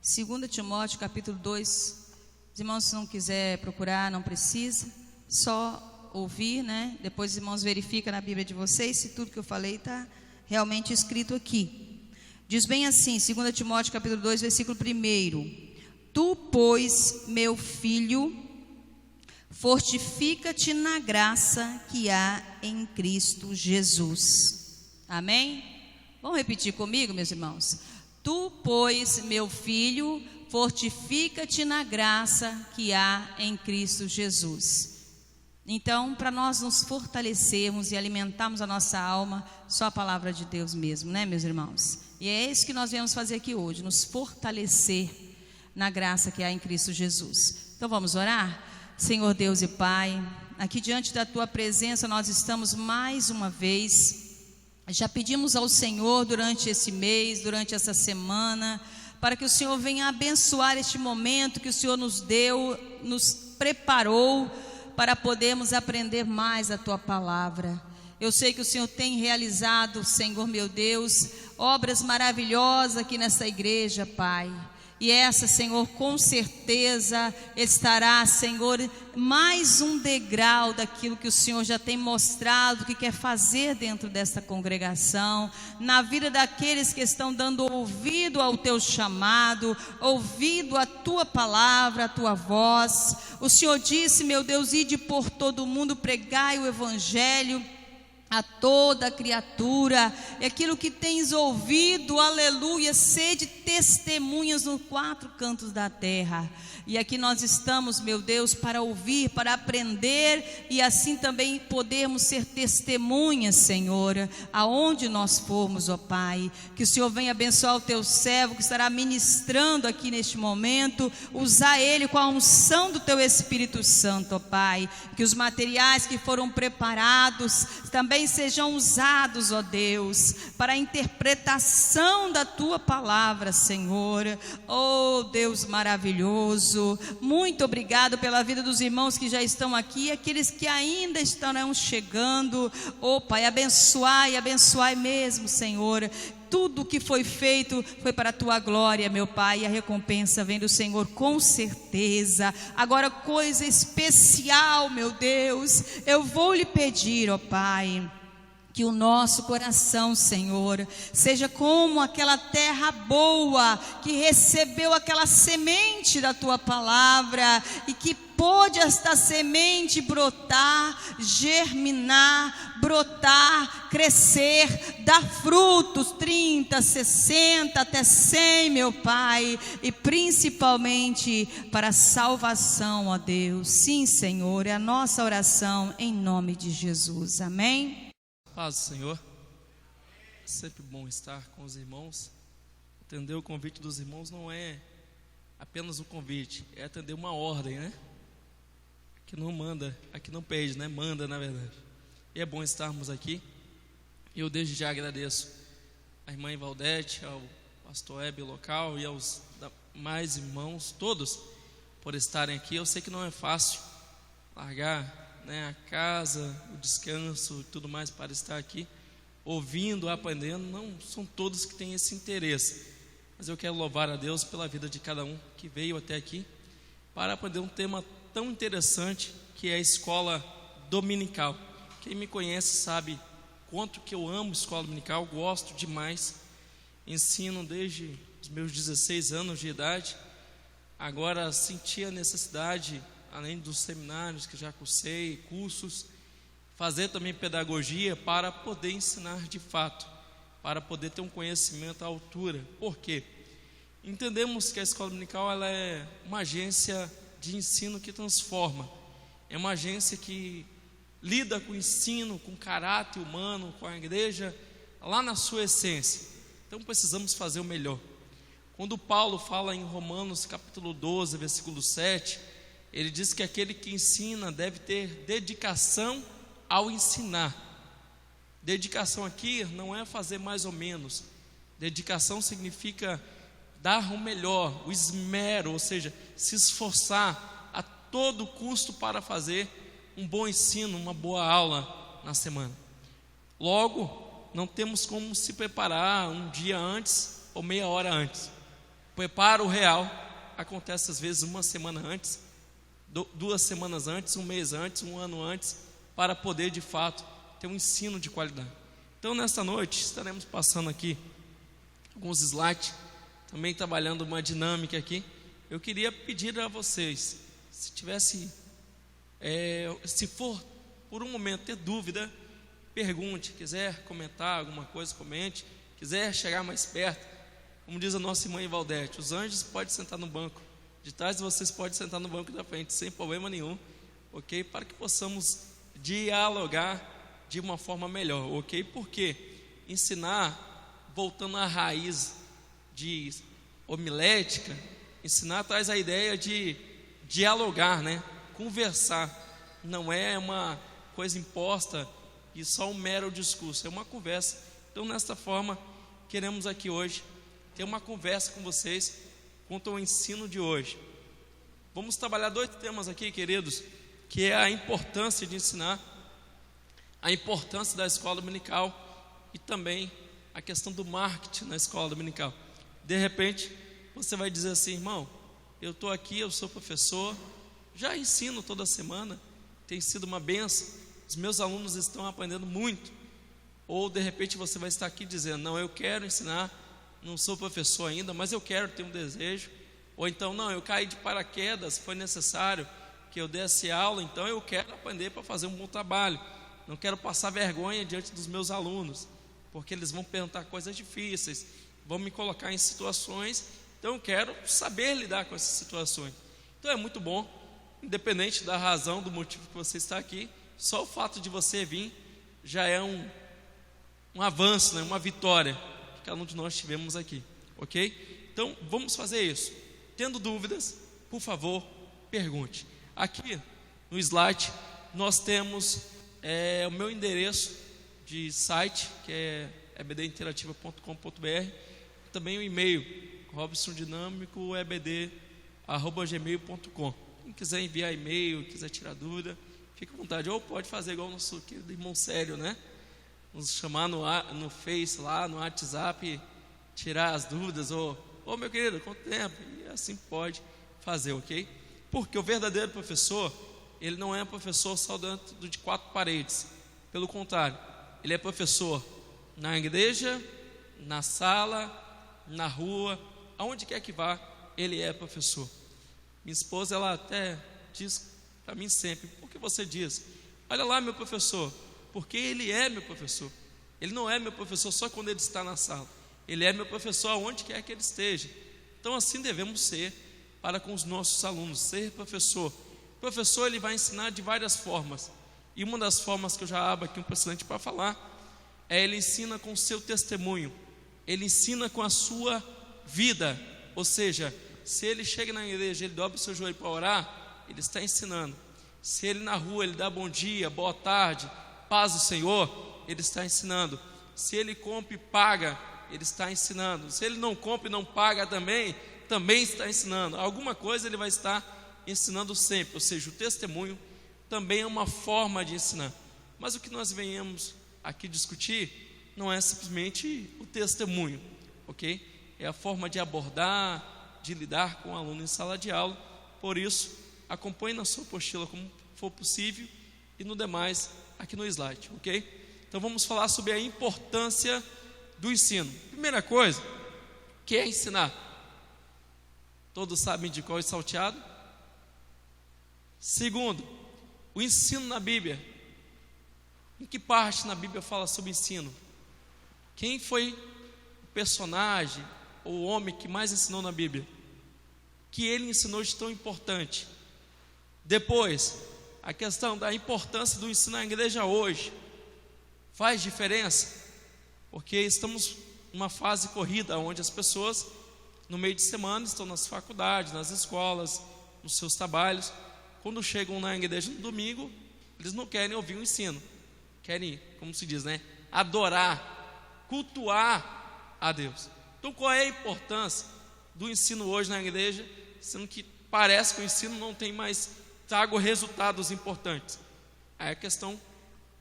2 Timóteo capítulo 2. Os irmãos, se não quiser procurar, não precisa, só ouvir, né? Depois os irmãos verificam na Bíblia de vocês se tudo que eu falei está realmente escrito aqui. Diz bem assim, 2 Timóteo capítulo 2, versículo 1: Tu, pois, meu filho, fortifica-te na graça que há em Cristo Jesus. Amém? Vamos repetir comigo, meus irmãos? Tu, pois, meu filho, fortifica-te na graça que há em Cristo Jesus. Então, para nós nos fortalecermos e alimentarmos a nossa alma, só a palavra de Deus mesmo, né, meus irmãos? E é isso que nós viemos fazer aqui hoje, nos fortalecer na graça que há em Cristo Jesus. Então vamos orar? Senhor Deus e Pai, aqui diante da Tua presença nós estamos mais uma vez. Já pedimos ao Senhor durante esse mês, durante essa semana, para que o Senhor venha abençoar este momento que o Senhor nos deu, nos preparou para podermos aprender mais a Tua palavra. Eu sei que o Senhor tem realizado, Senhor meu Deus, obras maravilhosas aqui nessa igreja, Pai. E essa, Senhor, com certeza estará, Senhor, mais um degrau daquilo que o Senhor já tem mostrado que quer fazer dentro desta congregação, na vida daqueles que estão dando ouvido ao Teu chamado, ouvido a Tua palavra, a Tua voz. O Senhor disse, meu Deus, ide por todo o mundo, pregai o Evangelho a toda criatura, e aquilo que tens ouvido, aleluia, sede testemunhas nos quatro cantos da terra. E aqui nós estamos, meu Deus, para ouvir, para aprender, e assim também podermos ser testemunhas, Senhor, aonde nós formos, ó Pai. Que o Senhor venha abençoar o Teu servo, que estará ministrando aqui neste momento, usar ele com a unção do Teu Espírito Santo, ó Pai. Que os materiais que foram preparados também sejam usados, ó Deus, para a interpretação da Tua palavra, Senhor. Oh Deus maravilhoso, muito obrigado pela vida dos irmãos que já estão aqui, aqueles que ainda estarão chegando. Oh Pai, abençoai, abençoai mesmo, Senhor. Tudo que foi feito foi para a Tua glória, meu Pai, e a recompensa vem do Senhor com certeza. Agora, coisa especial, meu Deus, eu vou lhe pedir, ó Pai, que o nosso coração, Senhor, seja como aquela terra boa que recebeu aquela semente da Tua palavra e que pôde esta semente brotar, germinar, brotar, crescer, dar frutos 30, 60, até 100, meu Pai, e principalmente para a salvação, ó Deus. Sim, Senhor, é a nossa oração em nome de Jesus. Amém? Paz do Senhor. É sempre bom estar com os irmãos. Atender o convite dos irmãos não é apenas um convite, é atender uma ordem, né? Aqui não manda, aqui não pede, né? Manda, na verdade. E é bom estarmos aqui. Eu desde já agradeço à irmã Valdete, ao pastor Hebe local e aos demais irmãos, todos, por estarem aqui. Eu sei que não é fácil largar, né, a casa, o descanso e tudo mais para estar aqui, ouvindo, aprendendo. Não são todos que têm esse interesse, mas eu quero louvar a Deus pela vida de cada um que veio até aqui para aprender um tema tão interessante que é a escola dominical. Quem me conhece sabe quanto que eu amo escola dominical, gosto demais, ensino desde os meus 16 anos de idade. Agora senti a necessidade, além dos seminários que já cursei, cursos, fazer também pedagogia para poder ensinar de fato, para poder ter um conhecimento à altura. Por quê? Entendemos que a escola dominical ela é uma agência de ensino que transforma, é uma agência que lida com o ensino, com o caráter humano, com a igreja lá na sua essência. Então precisamos fazer o melhor. Quando Paulo fala em Romanos capítulo 12, versículo 7, ele diz que aquele que ensina deve ter dedicação ao ensinar. Dedicação aqui não é fazer mais ou menos. Dedicação significa dar o melhor, o esmero, ou seja, se esforçar a todo custo para fazer um bom ensino, uma boa aula na semana. Logo, não temos como se preparar um dia antes ou meia hora antes. preparo real acontece às vezes uma semana antes, 2 semanas antes, 1 mês antes, 1 ano antes, para poder de fato ter um ensino de qualidade. Então nesta noite estaremos passando aqui alguns slides, também trabalhando uma dinâmica aqui. Eu queria pedir a vocês, se for por um momento ter dúvida, pergunte, quiser comentar alguma coisa, comente, quiser chegar mais perto, como diz a nossa irmã Valdete, os anjos podem sentar no banco de trás e vocês podem sentar no banco da frente, sem problema nenhum, ok? Para que possamos dialogar de uma forma melhor, ok? Porque ensinar, voltando à raiz de homilética, ensinar traz a ideia de dialogar, né? Conversar, não é uma coisa imposta e só um mero discurso, é uma conversa. Então, nesta forma, queremos aqui hoje ter uma conversa com vocês quanto ao ensino de hoje. Vamos trabalhar 2 temas aqui, queridos, que é a importância de ensinar, a importância da escola dominical e também a questão do marketing na escola dominical. De repente, você vai dizer assim: irmão, eu estou aqui, eu sou professor, já ensino toda semana, tem sido uma benção, os meus alunos estão aprendendo muito. Ou de repente você vai estar aqui dizendo: não, eu quero ensinar, não sou professor ainda, mas eu quero ter um desejo. Ou então: não, eu caí de paraquedas, foi necessário que eu desse aula, então eu quero aprender para fazer um bom trabalho, não quero passar vergonha diante dos meus alunos, porque eles vão perguntar coisas difíceis, vão me colocar em situações, então eu quero saber lidar com essas situações. Então é muito bom, independente da razão, do motivo que você está aqui, só o fato de você vir já é um avanço, né? Uma vitória que cada um de nós tivemos aqui, ok? Então vamos fazer isso. Tendo dúvidas, por favor, pergunte. Aqui no slide nós temos o meu endereço de site, que é ebdinterativa.com.br, também o e-mail robsondinamicoebd@gmail.com. Quem quiser enviar e-mail, quiser tirar dúvida, fique à vontade. Ou pode fazer igual o nosso querido irmão Sério, né? Nos chamar no Face, lá no WhatsApp, tirar as dúvidas, ou meu querido, quanto tempo? E assim pode fazer, ok? Porque o verdadeiro professor, ele não é professor só dentro de 4 paredes. Pelo contrário, ele é professor na igreja, na sala, na rua, aonde quer que vá, ele é professor. Minha esposa, ela até diz para mim sempre: por que você diz? Olha lá, meu professor, porque ele é meu professor. Ele não é meu professor só quando ele está na sala, ele é meu professor aonde quer que ele esteja. Então assim devemos ser para com os nossos alunos, ser professor. O professor, ele vai ensinar de várias formas, e uma das formas que eu já abro aqui um precedente para falar, ele ensina com o seu testemunho, ele ensina com a sua vida. Ou seja, se ele chega na igreja, ele dobra o seu joelho para orar, ele está ensinando. Se ele na rua, ele dá bom dia, boa tarde, paz do Senhor, ele está ensinando. Se ele compra e paga, ele está ensinando. Se ele não compra e não paga também está ensinando. Alguma coisa ele vai estar ensinando sempre. Ou seja, o testemunho também é uma forma de ensinar. Mas o que nós venhamos aqui discutir não é simplesmente o testemunho, ok? É a forma de abordar, de lidar com o aluno em sala de aula. Por isso, acompanhe na sua apostila como for possível e no demais aqui no slide, ok? Então vamos falar sobre a importância do ensino. Primeira coisa, que é ensinar. Todos sabem de qual é salteado? Segundo, o ensino na Bíblia. Em que parte na Bíblia fala sobre ensino? Quem foi o personagem ou o homem que mais ensinou na Bíblia? Que ele ensinou de tão importante? Depois, a questão da importância do ensino na igreja hoje. Faz diferença? Porque estamos numa fase corrida, onde as pessoas no meio de semana estão nas faculdades, nas escolas, nos seus trabalhos. Quando chegam na igreja no domingo, eles não querem ouvir o ensino, querem, como se diz, né, adorar, cultuar a Deus. Então qual é a importância do ensino hoje na igreja, sendo que parece que o ensino não tem mais trago resultados importantes? Aí a questão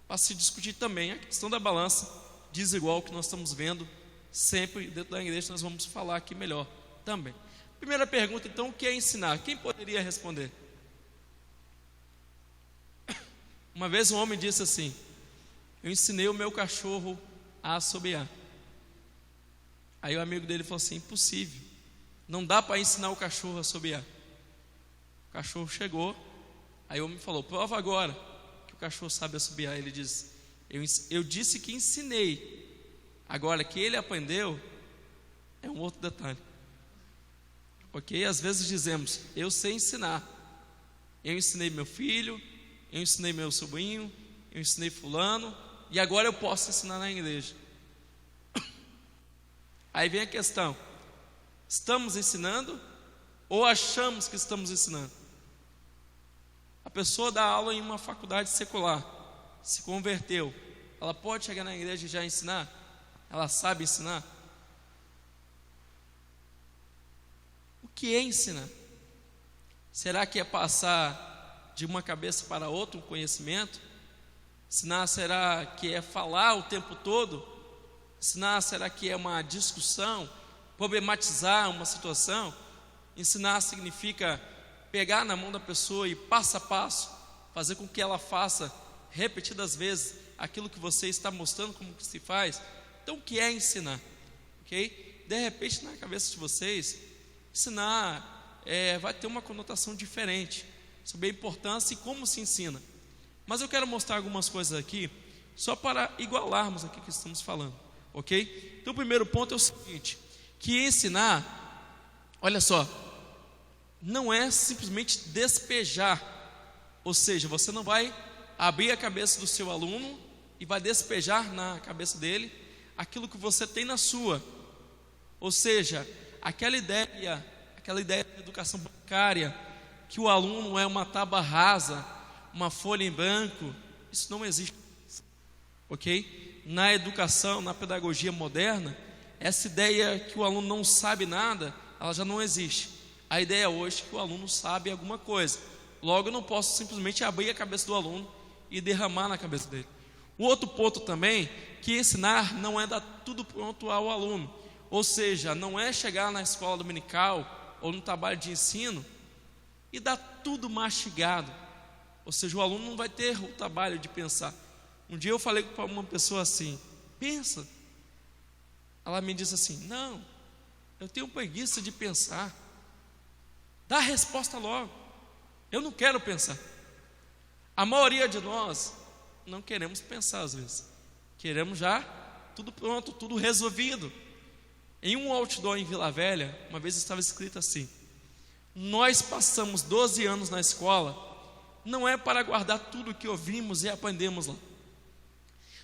para se discutir também, a questão da balança desigual que nós estamos vendo sempre dentro da igreja, nós vamos falar aqui melhor também. Primeira pergunta, então, o que é ensinar? Quem poderia responder? Uma vez um homem disse assim: eu ensinei o meu cachorro a assobiar. Aí o amigo dele falou assim: impossível, não dá para ensinar o cachorro a assobiar. O cachorro chegou, aí o homem falou: prova agora que o cachorro sabe assobiar. Ele disse: eu disse que ensinei, agora que ele aprendeu é um outro detalhe. Ok? Às vezes dizemos: eu sei ensinar, eu ensinei meu filho, eu ensinei meu sobrinho, eu ensinei fulano, e agora eu posso ensinar na igreja. Aí vem a questão: estamos ensinando ou achamos que estamos ensinando? A pessoa dá aula em uma faculdade secular, se converteu, ela pode chegar na igreja e já ensinar? Ela sabe ensinar? O que é ensinar? Será que é passar de uma cabeça para outra um conhecimento? Ensinar será que é falar o tempo todo? Ensinar será que é uma discussão, problematizar uma situação? Ensinar significa pegar na mão da pessoa e passo a passo fazer com que ela faça repetidas vezes aquilo que você está mostrando como que se faz. Então o que é ensinar? Ok? De repente na cabeça de vocês, ensinar vai ter uma conotação diferente sobre a importância e como se ensina. Mas eu quero mostrar algumas coisas aqui só para igualarmos aqui o que estamos falando. Ok? Então o primeiro ponto é o seguinte: que ensinar, olha só, não é simplesmente despejar. Ou seja, você não vai abrir a cabeça do seu aluno e vai despejar na cabeça dele aquilo que você tem na sua. Ou seja, aquela ideia da educação bancária, que o aluno é uma tábua rasa, uma folha em branco, isso não existe. Ok? Na educação, na pedagogia moderna, essa ideia que o aluno não sabe nada, ela já não existe. A ideia hoje é que o aluno sabe alguma coisa. Logo, eu não posso simplesmente abrir a cabeça do aluno e derramar na cabeça dele. O outro ponto também, que ensinar não é dar tudo pronto ao aluno. Ou seja, não é chegar na escola dominical ou no trabalho de ensino e dar tudo mastigado. Ou seja, o aluno não vai ter o trabalho de pensar. Um dia eu falei para uma pessoa assim: pensa. Ela me disse assim: não, eu tenho preguiça de pensar. Dá a resposta logo. Eu não quero pensar. A maioria de nós não queremos pensar às vezes. Queremos já tudo pronto, tudo resolvido. Em um outdoor em Vila Velha, uma vez estava escrito assim: nós passamos 12 anos na escola, não é para guardar tudo que ouvimos e aprendemos lá.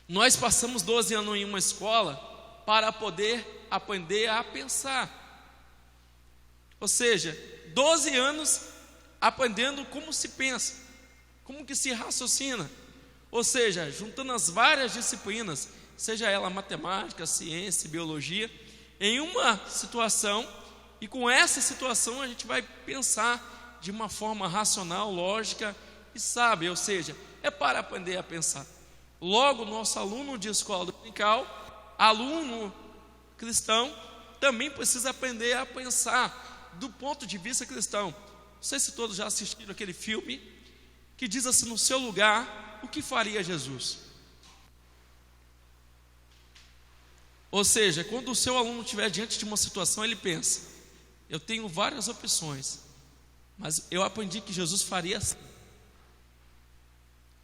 Nós passamos 12 anos em uma escola para poder aprender a pensar. Ou seja, 12 anos aprendendo como se pensa, como que se raciocina. Ou seja, juntando as várias disciplinas, seja ela matemática, ciência, biologia, em uma situação, e com essa situação a gente vai pensar de uma forma racional, lógica e sábia. Ou seja, é para aprender a pensar. Logo, nosso aluno de escola dominical, aluno cristão, também precisa aprender a pensar do ponto de vista cristão. Não sei se todos já assistiram aquele filme que diz assim: no seu lugar, o que faria Jesus? Ou seja, quando o seu aluno estiver diante de uma situação, ele pensa: eu tenho várias opções, mas eu aprendi que Jesus faria assim.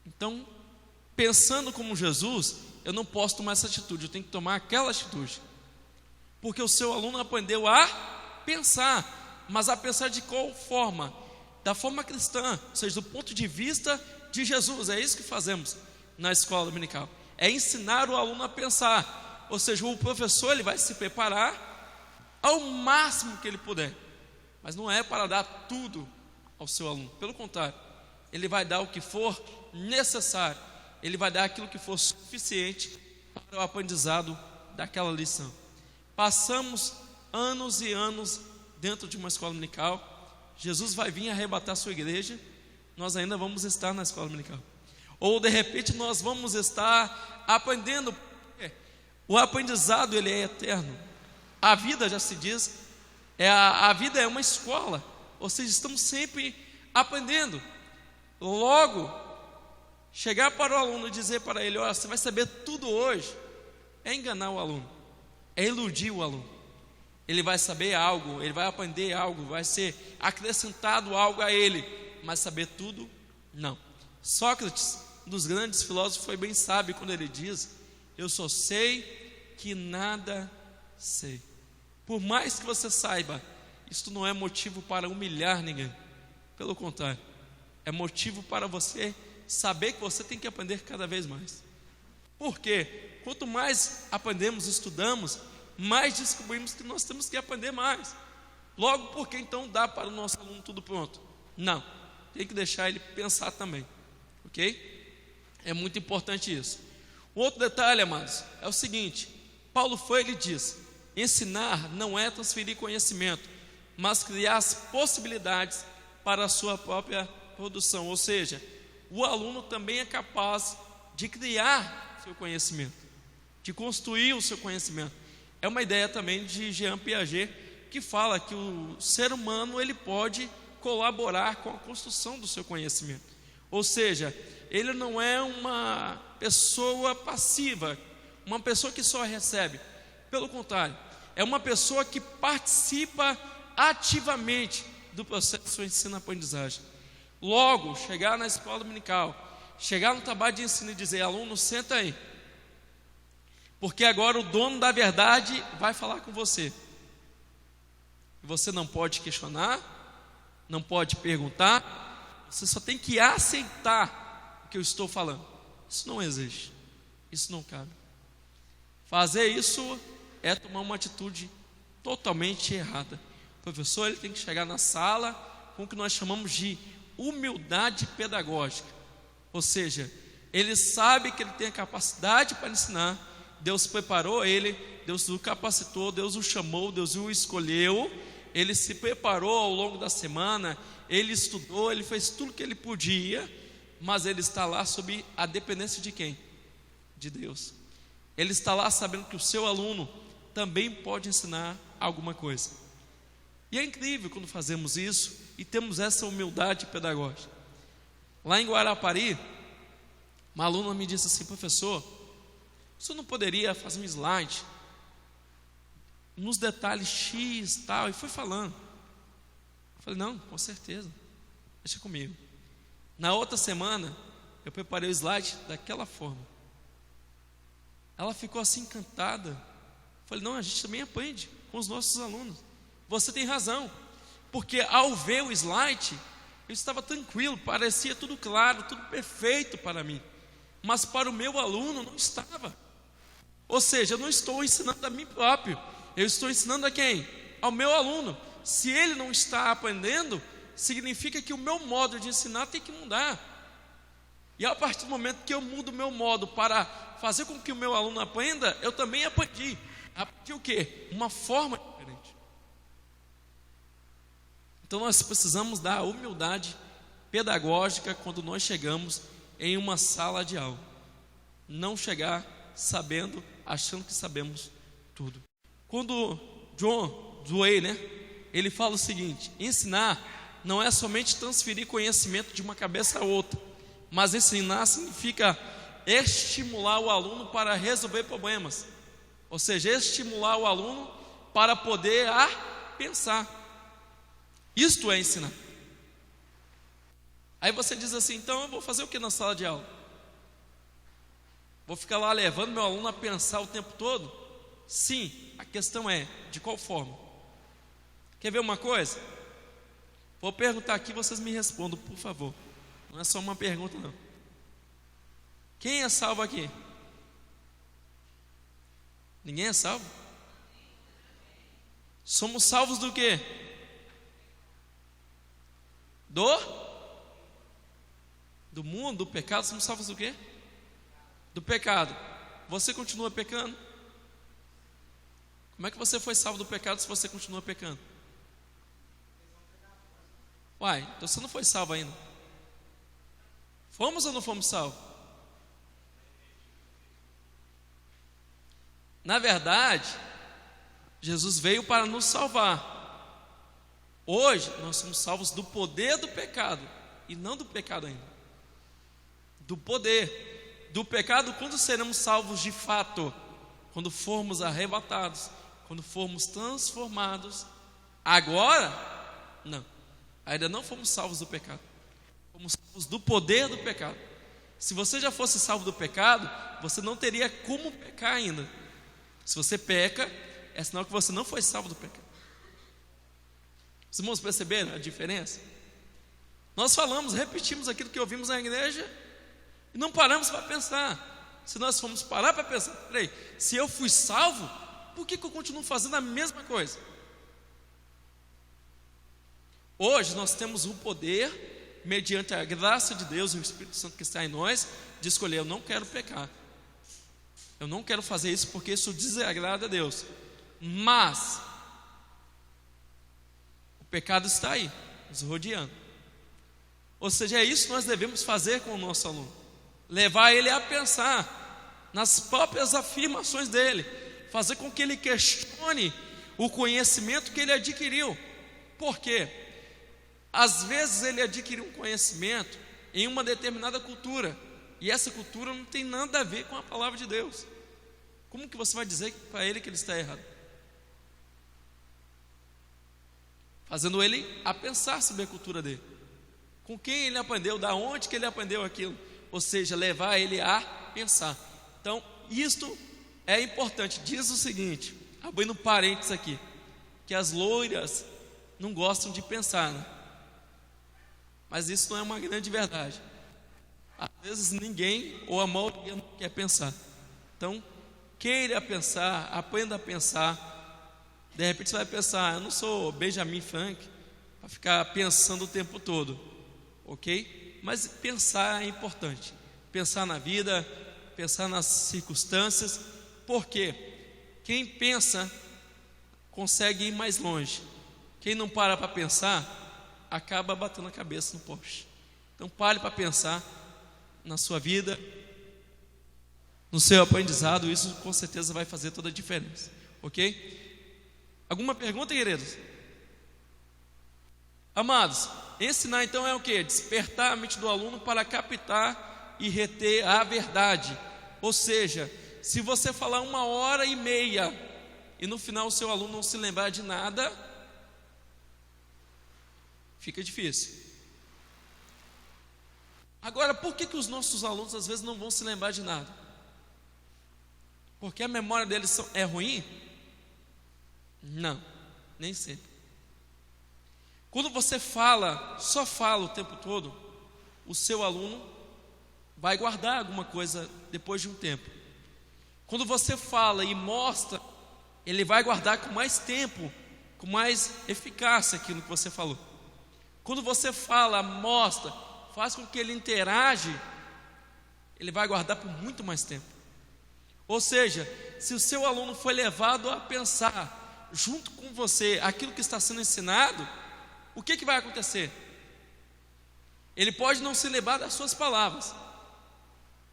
Então, pensando como Jesus, eu não posso tomar essa atitude, eu tenho que tomar aquela atitude. Porque o seu aluno aprendeu a pensar, mas a pensar de qual forma? Da forma cristã, ou seja, do ponto de vista de Jesus. É isso que fazemos na escola dominical, é ensinar o aluno a pensar. Ou seja, o professor ele vai se preparar ao máximo que ele puder, mas não é para dar tudo ao seu aluno. Pelo contrário, ele vai dar o que for necessário, ele vai dar aquilo que for suficiente para o aprendizado daquela lição. Passamos anos e anos dentro de uma escola dominical. Jesus vai vir arrebatar a sua igreja, nós ainda vamos estar na escola dominical. Ou de repente nós vamos estar aprendendo. O aprendizado ele é eterno. A vida, já se diz, A vida é uma escola, ou seja, estamos sempre aprendendo. Logo, chegar para o aluno e dizer para ele: olha, você vai saber tudo hoje, é enganar o aluno, é iludir o aluno. Ele vai saber algo, ele vai aprender algo, vai ser acrescentado algo a ele, mas saber tudo, não. Sócrates, um dos grandes filósofos, foi bem sábio quando ele diz: eu só sei que nada sei. Por mais que você saiba, isto não é motivo para humilhar ninguém. Pelo contrário, é motivo para você saber que você tem que aprender cada vez mais. Por quê? Quanto mais aprendemos, estudamos, mais descobrimos que nós temos que aprender mais. Logo, por que então dá para o nosso aluno tudo pronto? Não, tem que deixar ele pensar também, ok? É muito importante isso. Outro detalhe, amados, é o seguinte: Paulo Freire diz: ensinar não é transferir conhecimento, mas criar as possibilidades para a sua própria produção. Ou seja, o aluno também é capaz de criar seu conhecimento, de construir o seu conhecimento. É uma ideia também de Jean Piaget, que fala que o ser humano ele pode colaborar com a construção do seu conhecimento. Ou seja, ele não é uma pessoa passiva, uma pessoa que só recebe. Pelo contrário, é uma pessoa que participa ativamente do processo de ensino-aprendizagem. Logo, chegar na escola dominical, chegar no trabalho de ensino e dizer: aluno, senta aí, porque agora o dono da verdade vai falar com você. Você não pode questionar, não pode perguntar, você só tem que aceitar o que eu estou falando. Isso não existe, isso não cabe. Fazer isso é tomar uma atitude totalmente errada. O professor ele tem que chegar na sala com o que nós chamamos de humildade pedagógica. Ou seja, ele sabe que ele tem a capacidade para ensinar. Deus preparou ele, Deus o capacitou, Deus o chamou, Deus o escolheu. Ele se preparou ao longo da semana, ele estudou, ele fez tudo o que ele podia, mas ele está lá sob a dependência de quem? De Deus. Ele está lá sabendo que o seu aluno também pode ensinar alguma coisa. E é incrível quando fazemos isso e temos essa humildade pedagógica. Lá em Guarapari, uma aluna me disse assim: professor, você não poderia fazer um slide nos detalhes X e tal? E foi falando. Eu falei: não, com certeza, deixa comigo. Na outra semana, eu preparei o slide daquela forma. Ela ficou assim encantada. Eu falei: não, a gente também aprende com os nossos alunos. Você tem razão, porque ao ver o slide, eu estava tranquilo, parecia tudo claro, tudo perfeito para mim, mas para o meu aluno não estava. Ou seja, eu não estou ensinando a mim próprio, eu estou ensinando a quem? Ao meu aluno. Se ele não está aprendendo, significa que o meu modo de ensinar tem que mudar. E a partir do momento que eu mudo o meu modo para fazer com que o meu aluno aprenda, eu também aprendi. Aprendi o quê? Uma forma diferente. Então nós precisamos da humildade pedagógica quando nós chegamos em uma sala de aula. Não chegar sabendo, achando que sabemos tudo. Quando John Dewey, ele fala o seguinte: ensinar não é somente transferir conhecimento de uma cabeça a outra, mas ensinar significa estimular o aluno para resolver problemas. Ou seja, estimular o aluno para poder pensar. Isto é ensinar. Aí você diz assim: então eu vou fazer o que na sala de aula? Vou ficar lá levando meu aluno a pensar o tempo todo? Sim, a questão é, de qual forma? Quer ver uma coisa? Vou perguntar aqui, vocês me respondam, por favor. Não é só uma pergunta, não. Quem é salvo aqui? Ninguém é salvo? Somos salvos do quê? Do mundo, do pecado. Somos salvos do quê? Do pecado. Você continua pecando? Como é que você foi salvo do pecado se você continua pecando? Uai, então você não foi salvo ainda. Fomos ou não fomos salvos? Na verdade, Jesus veio para nos salvar, Hoje nós somos salvos do poder do pecado, e não do pecado ainda. Do poder do pecado, quando seremos salvos de fato? Quando formos arrebatados, quando formos transformados. Agora, não, ainda não fomos salvos do pecado, fomos salvos do poder do pecado. Se você já fosse salvo do pecado, você não teria como pecar ainda. Se você peca, é sinal que você não foi salvo do pecado. Os irmãos perceberam a diferença? Nós falamos, repetimos aquilo que ouvimos na igreja e não paramos para pensar. Se nós formos parar para pensar, peraí, se eu fui salvo, por que eu continuo fazendo a mesma coisa? Hoje nós temos o poder, mediante a graça de Deus e o Espírito Santo que está em nós, de escolher: eu não quero pecar, eu não quero fazer isso porque isso desagrada a Deus. Mas o pecado está aí, nos rodeando. Ou seja, é isso que nós devemos fazer com o nosso aluno: levar ele a pensar nas próprias afirmações dele, fazer com que ele questione o conhecimento que ele adquiriu. Por quê? Às vezes ele adquiriu um conhecimento em uma determinada cultura, e essa cultura não tem nada a ver com a palavra de Deus. Como que você vai dizer para ele que ele está errado? Fazendo ele a pensar sobre a cultura dele, com quem ele aprendeu, da onde que ele aprendeu aquilo. Ou seja, levar ele a pensar. Então, isto é importante. Diz o seguinte, abrindo parênteses aqui, que as loiras não gostam de pensar, né? Mas isso não é uma grande verdade. Às vezes ninguém, ou a maioria, não quer pensar. Então, queira pensar, aprenda a pensar. De repente você vai pensar: eu não sou Benjamin Franklin para ficar pensando o tempo todo, ok? Mas pensar é importante. Pensar na vida, pensar nas circunstâncias. Porque quem pensa consegue ir mais longe. Quem não para pensar acaba batendo a cabeça no poste. Então pare para pensar na sua vida, no seu aprendizado. Isso com certeza vai fazer toda a diferença, ok? Alguma pergunta, queridos? Amados, ensinar então é o que? Despertar a mente do aluno para captar e reter a verdade. Ou seja, se você falar 1h30 e no final o seu aluno não se lembrar de nada, fica difícil. Agora, por que os nossos alunos às vezes não vão se lembrar de nada? Porque a memória deles é ruim? Não, nem sempre. Quando você fala, só fala o tempo todo, o seu aluno vai guardar alguma coisa depois de um tempo. Quando você fala e mostra, ele vai guardar com mais tempo, com mais eficácia aquilo que você falou. Quando você fala, mostra, faz com que ele interage, ele vai guardar por muito mais tempo. Ou seja, se o seu aluno foi levado a pensar junto com você aquilo que está sendo ensinado, o que vai acontecer? Ele pode não se lembrar das suas palavras,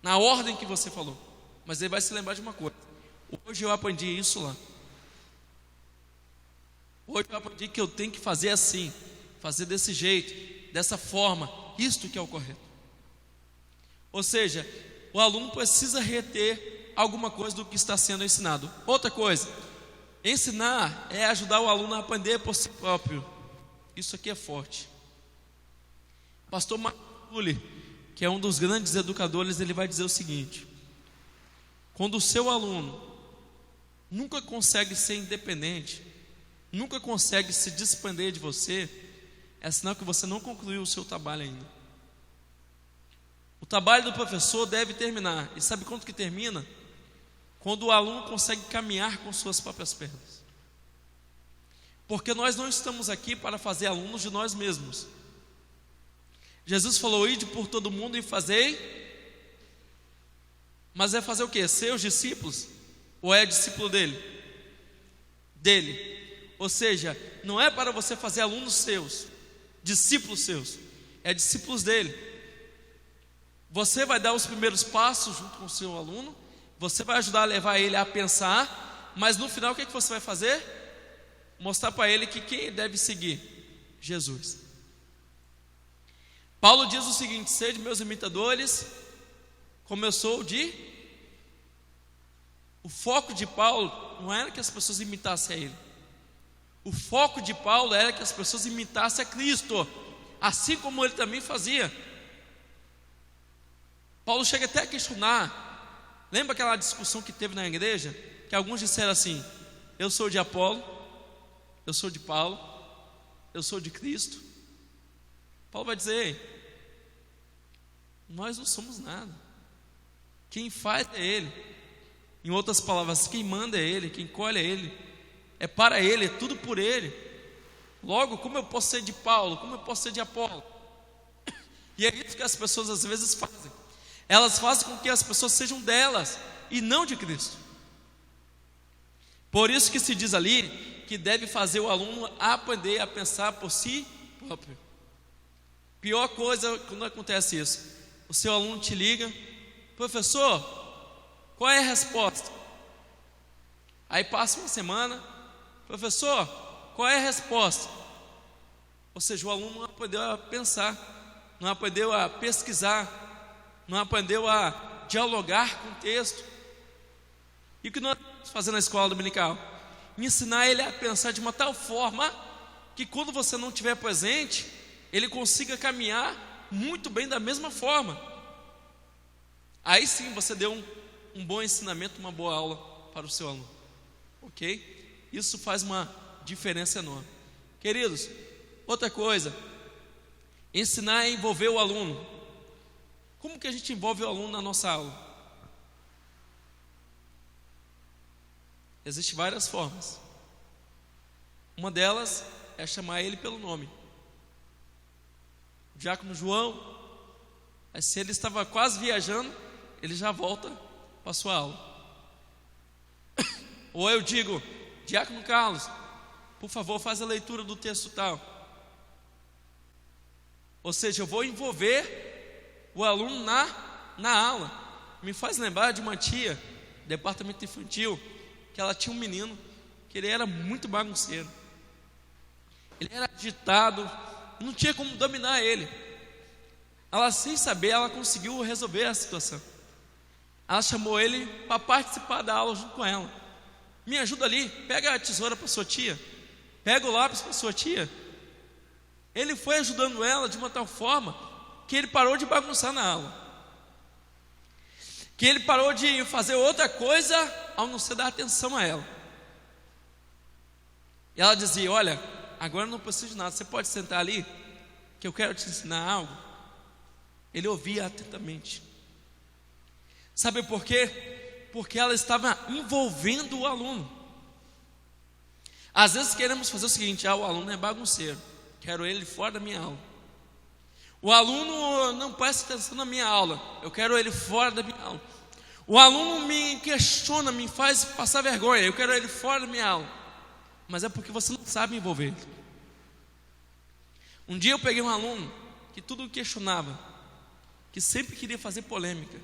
na ordem que você falou, mas ele vai se lembrar de uma coisa: hoje eu aprendi isso lá. Hoje eu aprendi que eu tenho que fazer assim, fazer desse jeito, dessa forma, isto que é o correto. Ou seja, o aluno precisa reter alguma coisa do que está sendo ensinado. Outra coisa, ensinar é ajudar o aluno a aprender por si próprio. Isso aqui é forte. Pastor Marculi, que é um dos grandes educadores, ele vai dizer o seguinte: quando o seu aluno nunca consegue ser independente, nunca consegue se desprender de você, é sinal que você não concluiu o seu trabalho ainda. O trabalho do professor deve terminar. E sabe quando que termina? Quando o aluno consegue caminhar com suas próprias pernas. Porque nós não estamos aqui para fazer alunos de nós mesmos. Jesus falou: ide por todo mundo e fazei. Mas é fazer o quê? Seus discípulos? Ou é discípulo dele? Dele. Ou seja, não é para você fazer alunos seus, discípulos seus, é discípulos dele. Você vai dar os primeiros passos junto com o seu aluno, você vai ajudar a levar ele a pensar, mas no final o que você vai fazer? Mostrar para ele que quem deve seguir? Jesus. Paulo diz o seguinte: sede meus imitadores, como eu sou de... O foco de Paulo não era que as pessoas imitassem a ele. O foco de Paulo era que as pessoas imitassem a Cristo, assim como ele também fazia. Paulo chega até a questionar. Lembra aquela discussão que teve na igreja? Que alguns disseram assim: eu sou de Apolo, eu sou de Paulo, eu sou de Cristo. Paulo vai dizer: ei, nós não somos nada. Quem faz é Ele. Em outras palavras, quem manda é Ele, quem colhe é Ele, é para Ele, é tudo por Ele. Logo, como eu posso ser de Paulo? Como eu posso ser de Apolo? E é isso que as pessoas às vezes fazem. Elas fazem com que as pessoas sejam delas e não de Cristo. Por isso que se diz ali que deve fazer o aluno aprender a pensar por si próprio. Pior coisa quando acontece isso: o seu aluno te liga: professor, qual é a resposta? Aí passa uma semana: professor, qual é a resposta? Ou seja, o aluno não aprendeu a pensar, não aprendeu a pesquisar, não aprendeu a dialogar com o texto. E o que nós estamos fazendo na escola dominical? Ensinar ele a pensar de uma tal forma que quando você não estiver presente, ele consiga caminhar muito bem da mesma forma. Aí sim você deu um bom ensinamento, uma boa aula para o seu aluno, ok? Isso faz uma diferença enorme. Queridos, outra coisa: ensinar a envolver o aluno. Como que a gente envolve o aluno na nossa aula? Existem várias formas. Uma delas é chamar ele pelo nome. O diácono João, se ele estava quase viajando, ele já volta para a sua aula. Ou eu digo: diácono Carlos, por favor, faz a leitura do texto tal. Ou seja, eu vou envolver o aluno na aula. Me faz lembrar de uma tia, departamento infantil, que ela tinha um menino que ele era muito bagunceiro. Ele era agitado, não tinha como dominar ele. Ela, sem saber, ela conseguiu resolver a situação. Ela chamou ele para participar da aula junto com ela. Me ajuda ali, pega a tesoura para sua tia, pega o lápis para sua tia. Ele foi ajudando ela de uma tal forma que ele parou de bagunçar na aula, que ele parou de fazer outra coisa ao não ser dar atenção a ela. E ela dizia: olha, agora eu não preciso de nada, você pode sentar ali, que eu quero te ensinar algo. Ele ouvia atentamente. Sabe por quê? Porque ela estava envolvendo o aluno. Às vezes queremos fazer o seguinte: o aluno é bagunceiro, quero ele fora da minha aula. O aluno não presta atenção na minha aula, eu quero ele fora da minha aula. O aluno me questiona, me faz passar vergonha, eu quero ele fora da minha aula. Mas é porque você não sabe envolver ele. Um dia eu peguei um aluno que tudo questionava, que sempre queria fazer polêmica.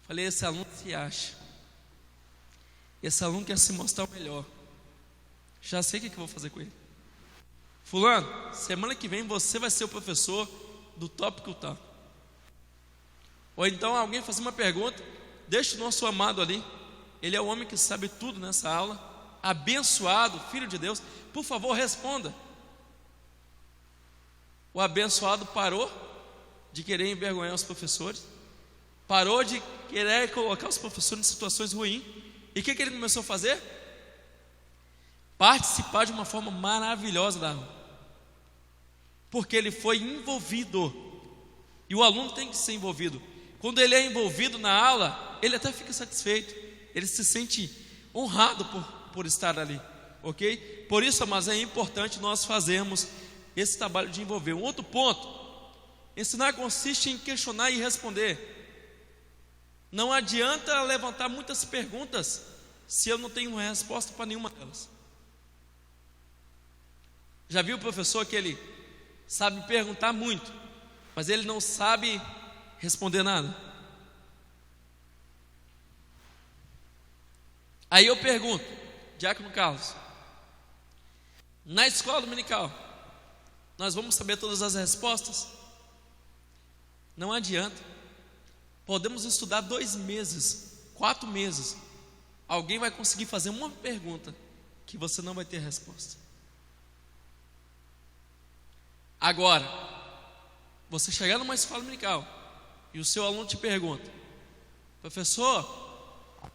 Falei: esse aluno se acha, esse aluno quer se mostrar o melhor. Já sei o que eu vou fazer com ele. Fulano, semana que vem você vai ser o professor do tópico tal. Ou então alguém faz uma pergunta, deixa o nosso amado ali, ele é o homem que sabe tudo nessa aula, abençoado, filho de Deus, por favor responda. O abençoado parou de querer envergonhar os professores, parou de querer colocar os professores em situações ruins. E o que ele começou a fazer? Participar de uma forma maravilhosa da aula, porque ele foi envolvido. E o aluno tem que ser envolvido. Quando ele é envolvido na aula, ele até fica satisfeito, ele se sente honrado por estar ali, ok? Por isso, mas é importante nós fazermos esse trabalho de envolver. Um outro ponto: ensinar consiste em questionar e responder. Não adianta levantar muitas perguntas se eu não tenho uma resposta para nenhuma delas. Já viu o professor que ele sabe perguntar muito, mas ele não sabe responder nada? Aí eu pergunto: diácono Carlos, na escola dominical, nós vamos saber todas as respostas? Não adianta. Podemos estudar 2 meses, 4 meses. Alguém vai conseguir fazer uma pergunta que você não vai ter resposta. Agora, você chegar numa escola dominical e o seu aluno te pergunta: professor,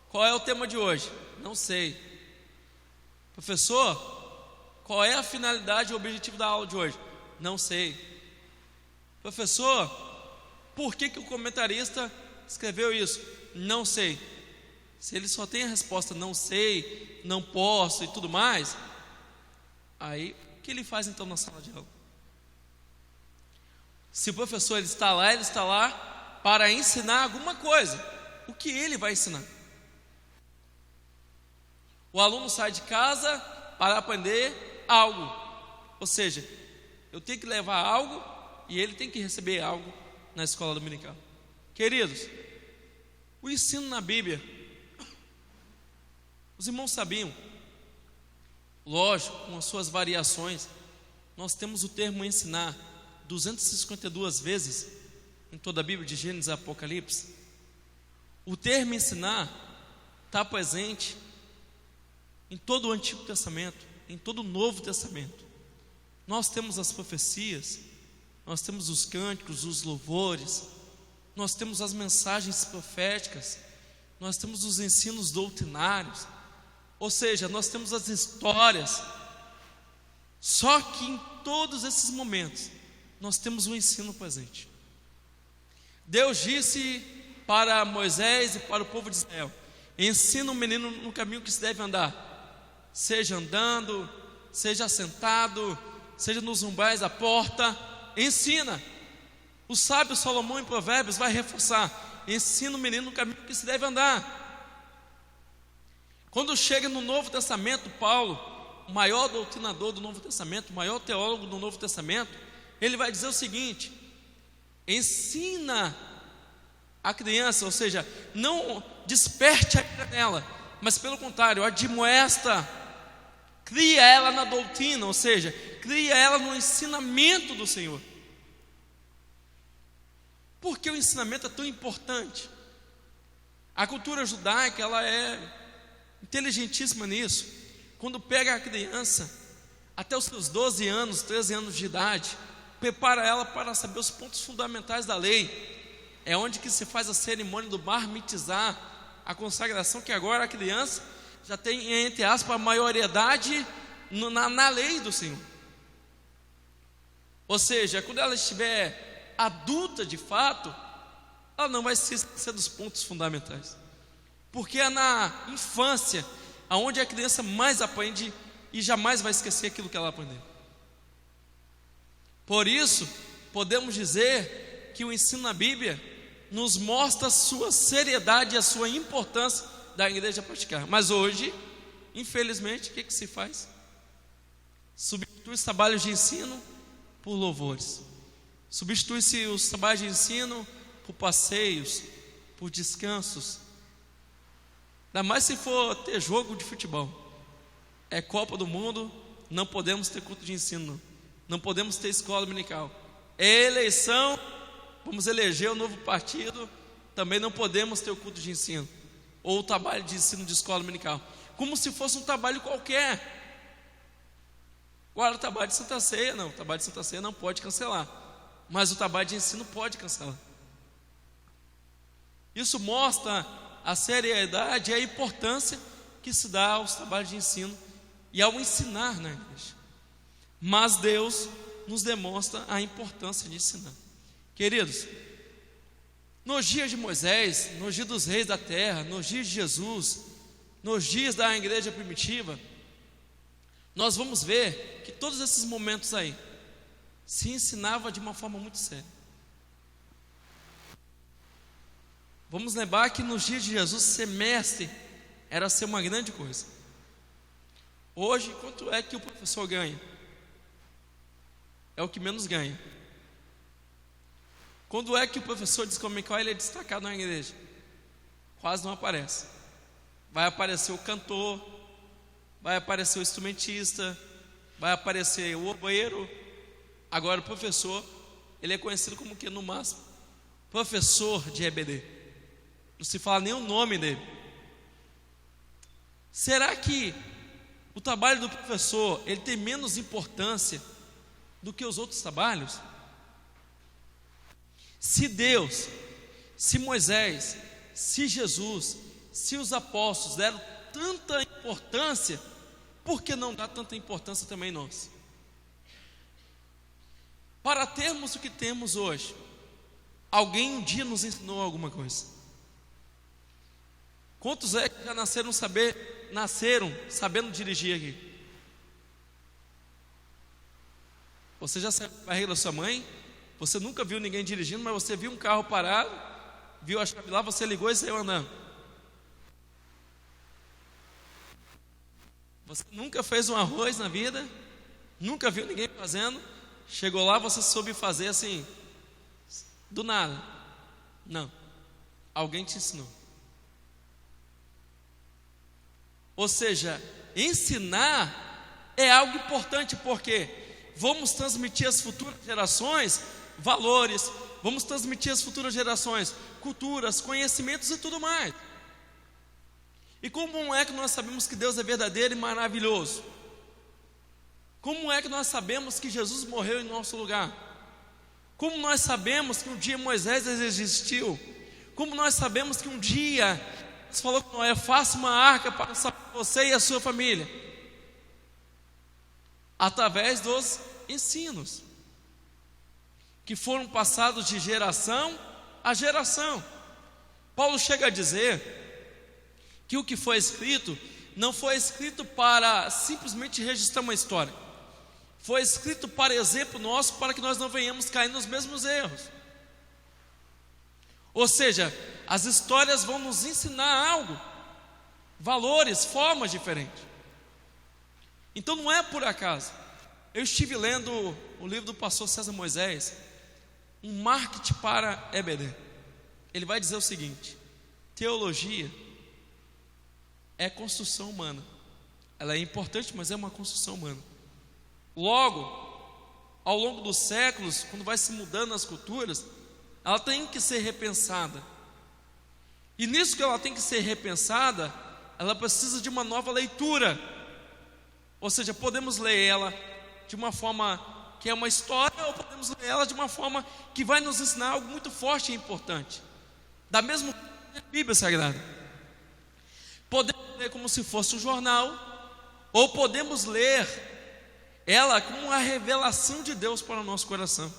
qual é o tema de hoje? Não sei. Professor, qual é a finalidade e o objetivo da aula de hoje? Não sei. Professor, por que o comentarista escreveu isso? Não sei. Se ele só tem a resposta não sei, não posso e tudo mais, aí o que ele faz então na sala de aula? Se o professor ele está lá para ensinar alguma coisa. O que ele vai ensinar? O aluno sai de casa para aprender algo. Ou seja, eu tenho que levar algo e ele tem que receber algo na escola dominical. Queridos, o ensino na Bíblia, os irmãos sabiam, lógico, com as suas variações, nós temos o termo ensinar 252 vezes em toda a Bíblia, de Gênesis a Apocalipse. O termo ensinar está presente em todo o Antigo Testamento, em todo o Novo Testamento. Nós temos as profecias, nós temos os cânticos, os louvores, nós temos as mensagens proféticas, nós temos os ensinos doutrinários, ou seja, nós temos as histórias. Só que em todos esses momentos nós temos um ensino presente. Deus disse para Moisés e para o povo de Israel: ensina o menino no caminho que se deve andar, seja andando, seja sentado, seja nos umbrais da porta, ensina. O sábio Salomão em Provérbios vai reforçar: ensina o menino no caminho que se deve andar. Quando chega no Novo Testamento, Paulo, o maior doutrinador do Novo Testamento, o maior teólogo do Novo Testamento, ele vai dizer o seguinte: ensina a criança, ou seja, não desperte a ira nela, mas pelo contrário, admoesta, cria ela na doutrina, ou seja, cria ela no ensinamento do Senhor. Por que o ensinamento é tão importante? A cultura judaica, ela é inteligentíssima nisso. Quando pega a criança até os seus 12 anos, 13 anos de idade, prepara ela para saber os pontos fundamentais da lei. É onde que se faz a cerimônia do bar mitzvah, a consagração, que agora a criança já tem, entre aspas, a maioridade na lei do Senhor. Ou seja, quando ela estiver adulta de fato, ela não vai se esquecer dos pontos fundamentais, porque é na infância onde a criança mais aprende e jamais vai esquecer aquilo que ela aprendeu. Por isso, podemos dizer que o ensino na Bíblia nos mostra a sua seriedade e a sua importância da igreja praticar. Mas hoje, infelizmente, o que se faz? Substitui os trabalhos de ensino por louvores. Substitui-se os trabalhos de ensino por passeios, por descansos. Ainda mais se for ter jogo de futebol. É Copa do Mundo, não podemos ter culto de ensino, não podemos ter escola dominical. É eleição, vamos eleger o novo partido, também não podemos ter o culto de ensino, ou o trabalho de ensino de escola dominical, como se fosse um trabalho qualquer. Agora o trabalho de Santa Ceia, não, o trabalho de Santa Ceia não pode cancelar, mas o trabalho de ensino pode cancelar. Isso mostra a seriedade e a importância que se dá aos trabalhos de ensino e ao ensinar na igreja. Mas Deus nos demonstra a importância de ensinar. Queridos, nos dias de Moisés, nos dias dos reis da terra, nos dias de Jesus, nos dias da igreja primitiva, nós vamos ver que todos esses momentos aí se ensinava de uma forma muito séria. Vamos lembrar que nos dias de Jesus, ser mestre era ser uma grande coisa. Hoje, quanto é que o professor ganha? É o que menos ganha. Quando é que o professor dominical ele é destacado na igreja? Quase não aparece. Vai aparecer o cantor, vai aparecer o instrumentista, vai aparecer o obreiro, Agora o professor, ele é conhecido como que no máximo? Professor de EBD. Não se fala nem o nome dele. Será que o trabalho do professor, ele tem menos importância do que os outros trabalhos? Se Deus, se Moisés, se Jesus, se os apóstolos deram tanta importância, por que não dá tanta importância também nós? Para termos o que temos hoje, alguém um dia nos ensinou alguma coisa. Quantos é que já nasceram sabendo dirigir aqui? Você já saiu da barriga da sua mãe? Você nunca viu ninguém dirigindo, mas você viu um carro parado, viu a chave lá, você ligou e saiu andando. Você nunca fez um arroz na vida, nunca viu ninguém fazendo, chegou lá, você soube fazer assim, do nada. Não, alguém te ensinou. Ou seja, ensinar é algo importante, porque vamos transmitir às futuras gerações valores, vamos transmitir às futuras gerações culturas, conhecimentos e tudo mais. E como é que nós sabemos que Deus é verdadeiro e maravilhoso? Como é que nós sabemos que Jesus morreu em nosso lugar? Como nós sabemos que um dia Moisés existiu? Como nós sabemos que um dia Deus falou com Noé: faça uma arca para você e a sua família? Através dos ensinos que foram passados de geração a geração. Paulo chega a dizer que o que foi escrito não foi escrito para simplesmente registrar uma história, foi escrito para exemplo nosso, para que nós não venhamos cair nos mesmos erros. Ou seja, as histórias vão nos ensinar algo, valores, formas diferentes. Então não é por acaso. Eu estive lendo o livro do pastor César Moisés, um marketing para EBD. Ele vai dizer o seguinte: teologia é construção humana. Ela é importante, mas é uma construção humana. Logo, ao longo dos séculos, quando vai se mudando as culturas, ela tem que ser repensada. E nisso que ela tem que ser repensada, ela precisa de uma nova leitura. Ou seja, podemos ler ela de uma forma que é uma história, ou podemos ler ela de uma forma que vai nos ensinar algo muito forte e importante. Da mesma Bíblia Sagrada. Podemos ler como se fosse um jornal, ou podemos ler ela como uma revelação de Deus para o nosso coração.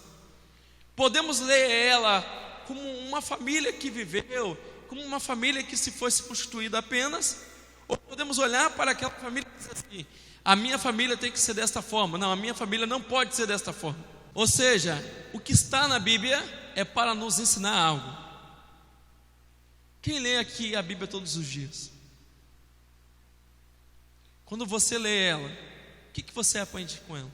Podemos ler ela como uma família que viveu, como uma família que se fosse constituída apenas, ou podemos olhar para aquela família e dizer assim: a minha família tem que ser desta forma. Não, a minha família não pode ser desta forma. Ou seja, o que está na Bíblia é para nos ensinar algo. Quem lê aqui a Bíblia todos os dias? Quando você lê ela, o que você aprende com ela?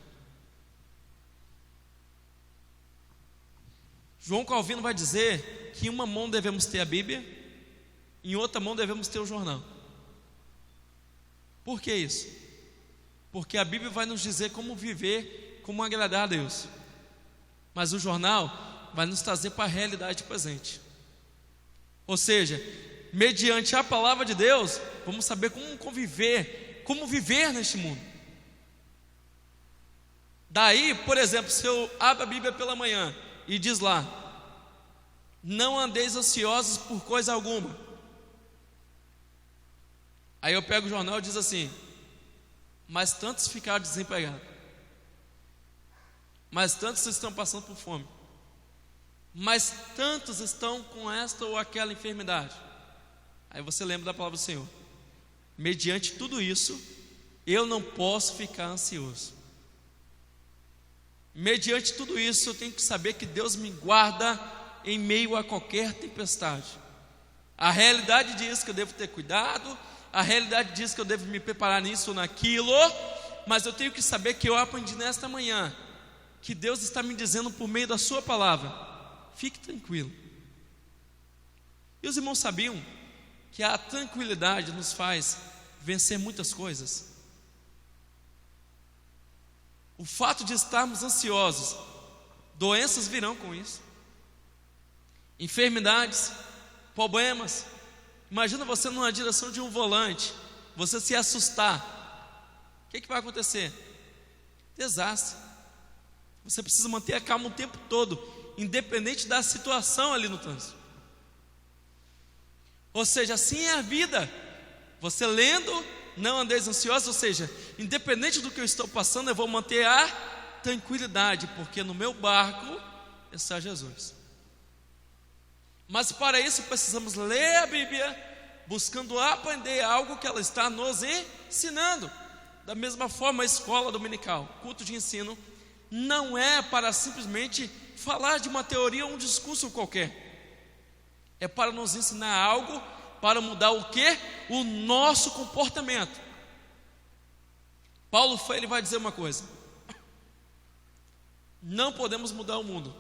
João Calvino vai dizer que em uma mão devemos ter a Bíblia, em outra mão devemos ter o jornal. Por que isso? Porque a Bíblia vai nos dizer como viver, como agradar a Deus, mas o jornal vai nos trazer para a realidade presente. Ou seja, mediante a palavra de Deus, vamos saber como conviver, como viver neste mundo. Daí, por exemplo, se eu abro a Bíblia pela manhã e diz lá: não andeis ansiosos por coisa alguma. Aí eu pego o jornal e diz assim: mas tantos ficaram desempregados, mas tantos estão passando por fome, mas tantos estão com esta ou aquela enfermidade. Aí você lembra da palavra do Senhor: mediante tudo isso, eu não posso ficar ansioso. Mediante tudo isso, eu tenho que saber que Deus me guarda em meio a qualquer tempestade. A realidade diz que eu devo ter cuidado, a realidade diz que eu devo me preparar nisso ou naquilo, mas eu tenho que saber que eu aprendi nesta manhã que Deus está me dizendo por meio da sua palavra: fique tranquilo. E os irmãos sabiam que a tranquilidade nos faz vencer muitas coisas? O fato de estarmos ansiosos, doenças virão com isso, enfermidades, problemas. Imagina você numa direção de um volante, você se assustar, o que vai acontecer? Desastre. Você precisa manter a calma o tempo todo, independente da situação ali no trânsito. Ou seja, assim é a vida. Você lendo, não andeis ansiosos, ou seja, independente do que eu estou passando, eu vou manter a tranquilidade, porque no meu barco está Jesus. Mas para isso precisamos ler a Bíblia, buscando aprender algo que ela está nos ensinando. Da mesma forma, a escola dominical, culto de ensino, não é para simplesmente falar de uma teoria ou um discurso qualquer. É para nos ensinar algo, para mudar o quê? O nosso comportamento. Paulo ele vai dizer uma coisa: não podemos mudar o mundo,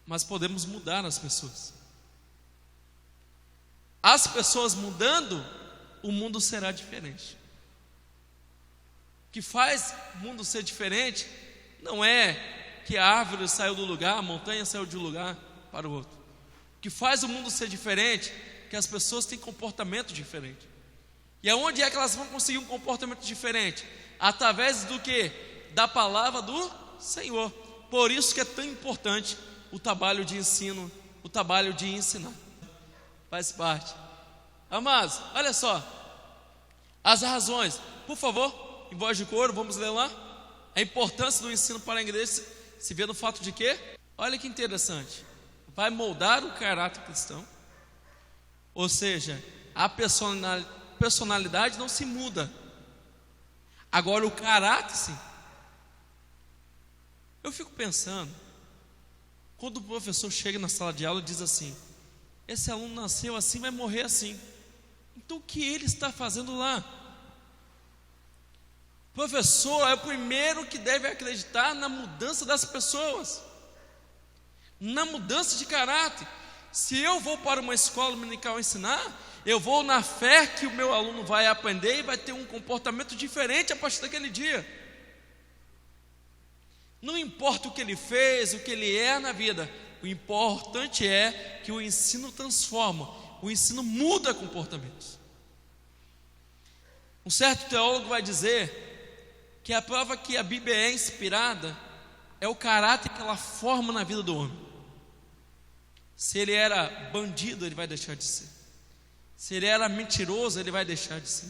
mas podemos mudar as pessoas. As pessoas mudando, o mundo será diferente. O que faz o mundo ser diferente não é que a árvore saiu do lugar, a montanha saiu de um lugar para o outro. O que faz o mundo ser diferente é que as pessoas têm comportamento diferente. E aonde é que elas vão conseguir um comportamento diferente? Através do que? Da palavra do Senhor. Por isso que é tão importante o trabalho de ensino, o trabalho de ensinar. Faz parte. Amados, olha só, as razões, por favor, em voz de coro, vamos ler lá. A importância do ensino para a igreja se vê no fato de que, olha que interessante, vai moldar o caráter cristão. Ou seja, a personalidade não se muda, agora o caráter sim. Eu fico pensando, quando o professor chega na sala de aula e diz assim: esse aluno nasceu assim, vai morrer assim. Então o que ele está fazendo lá? O professor é o primeiro que deve acreditar na mudança das pessoas, na mudança de caráter. Se eu vou para uma escola dominical ensinar, eu vou na fé que o meu aluno vai aprender e vai ter um comportamento diferente a partir daquele dia. Não importa o que ele fez, o que ele é na vida, o importante é que o ensino transforma, o ensino muda comportamentos. Um certo teólogo vai dizer que a prova que a Bíblia é inspirada é o caráter que ela forma na vida do homem. Se ele era bandido, ele vai deixar de ser. Se ele era mentiroso, ele vai deixar de ser.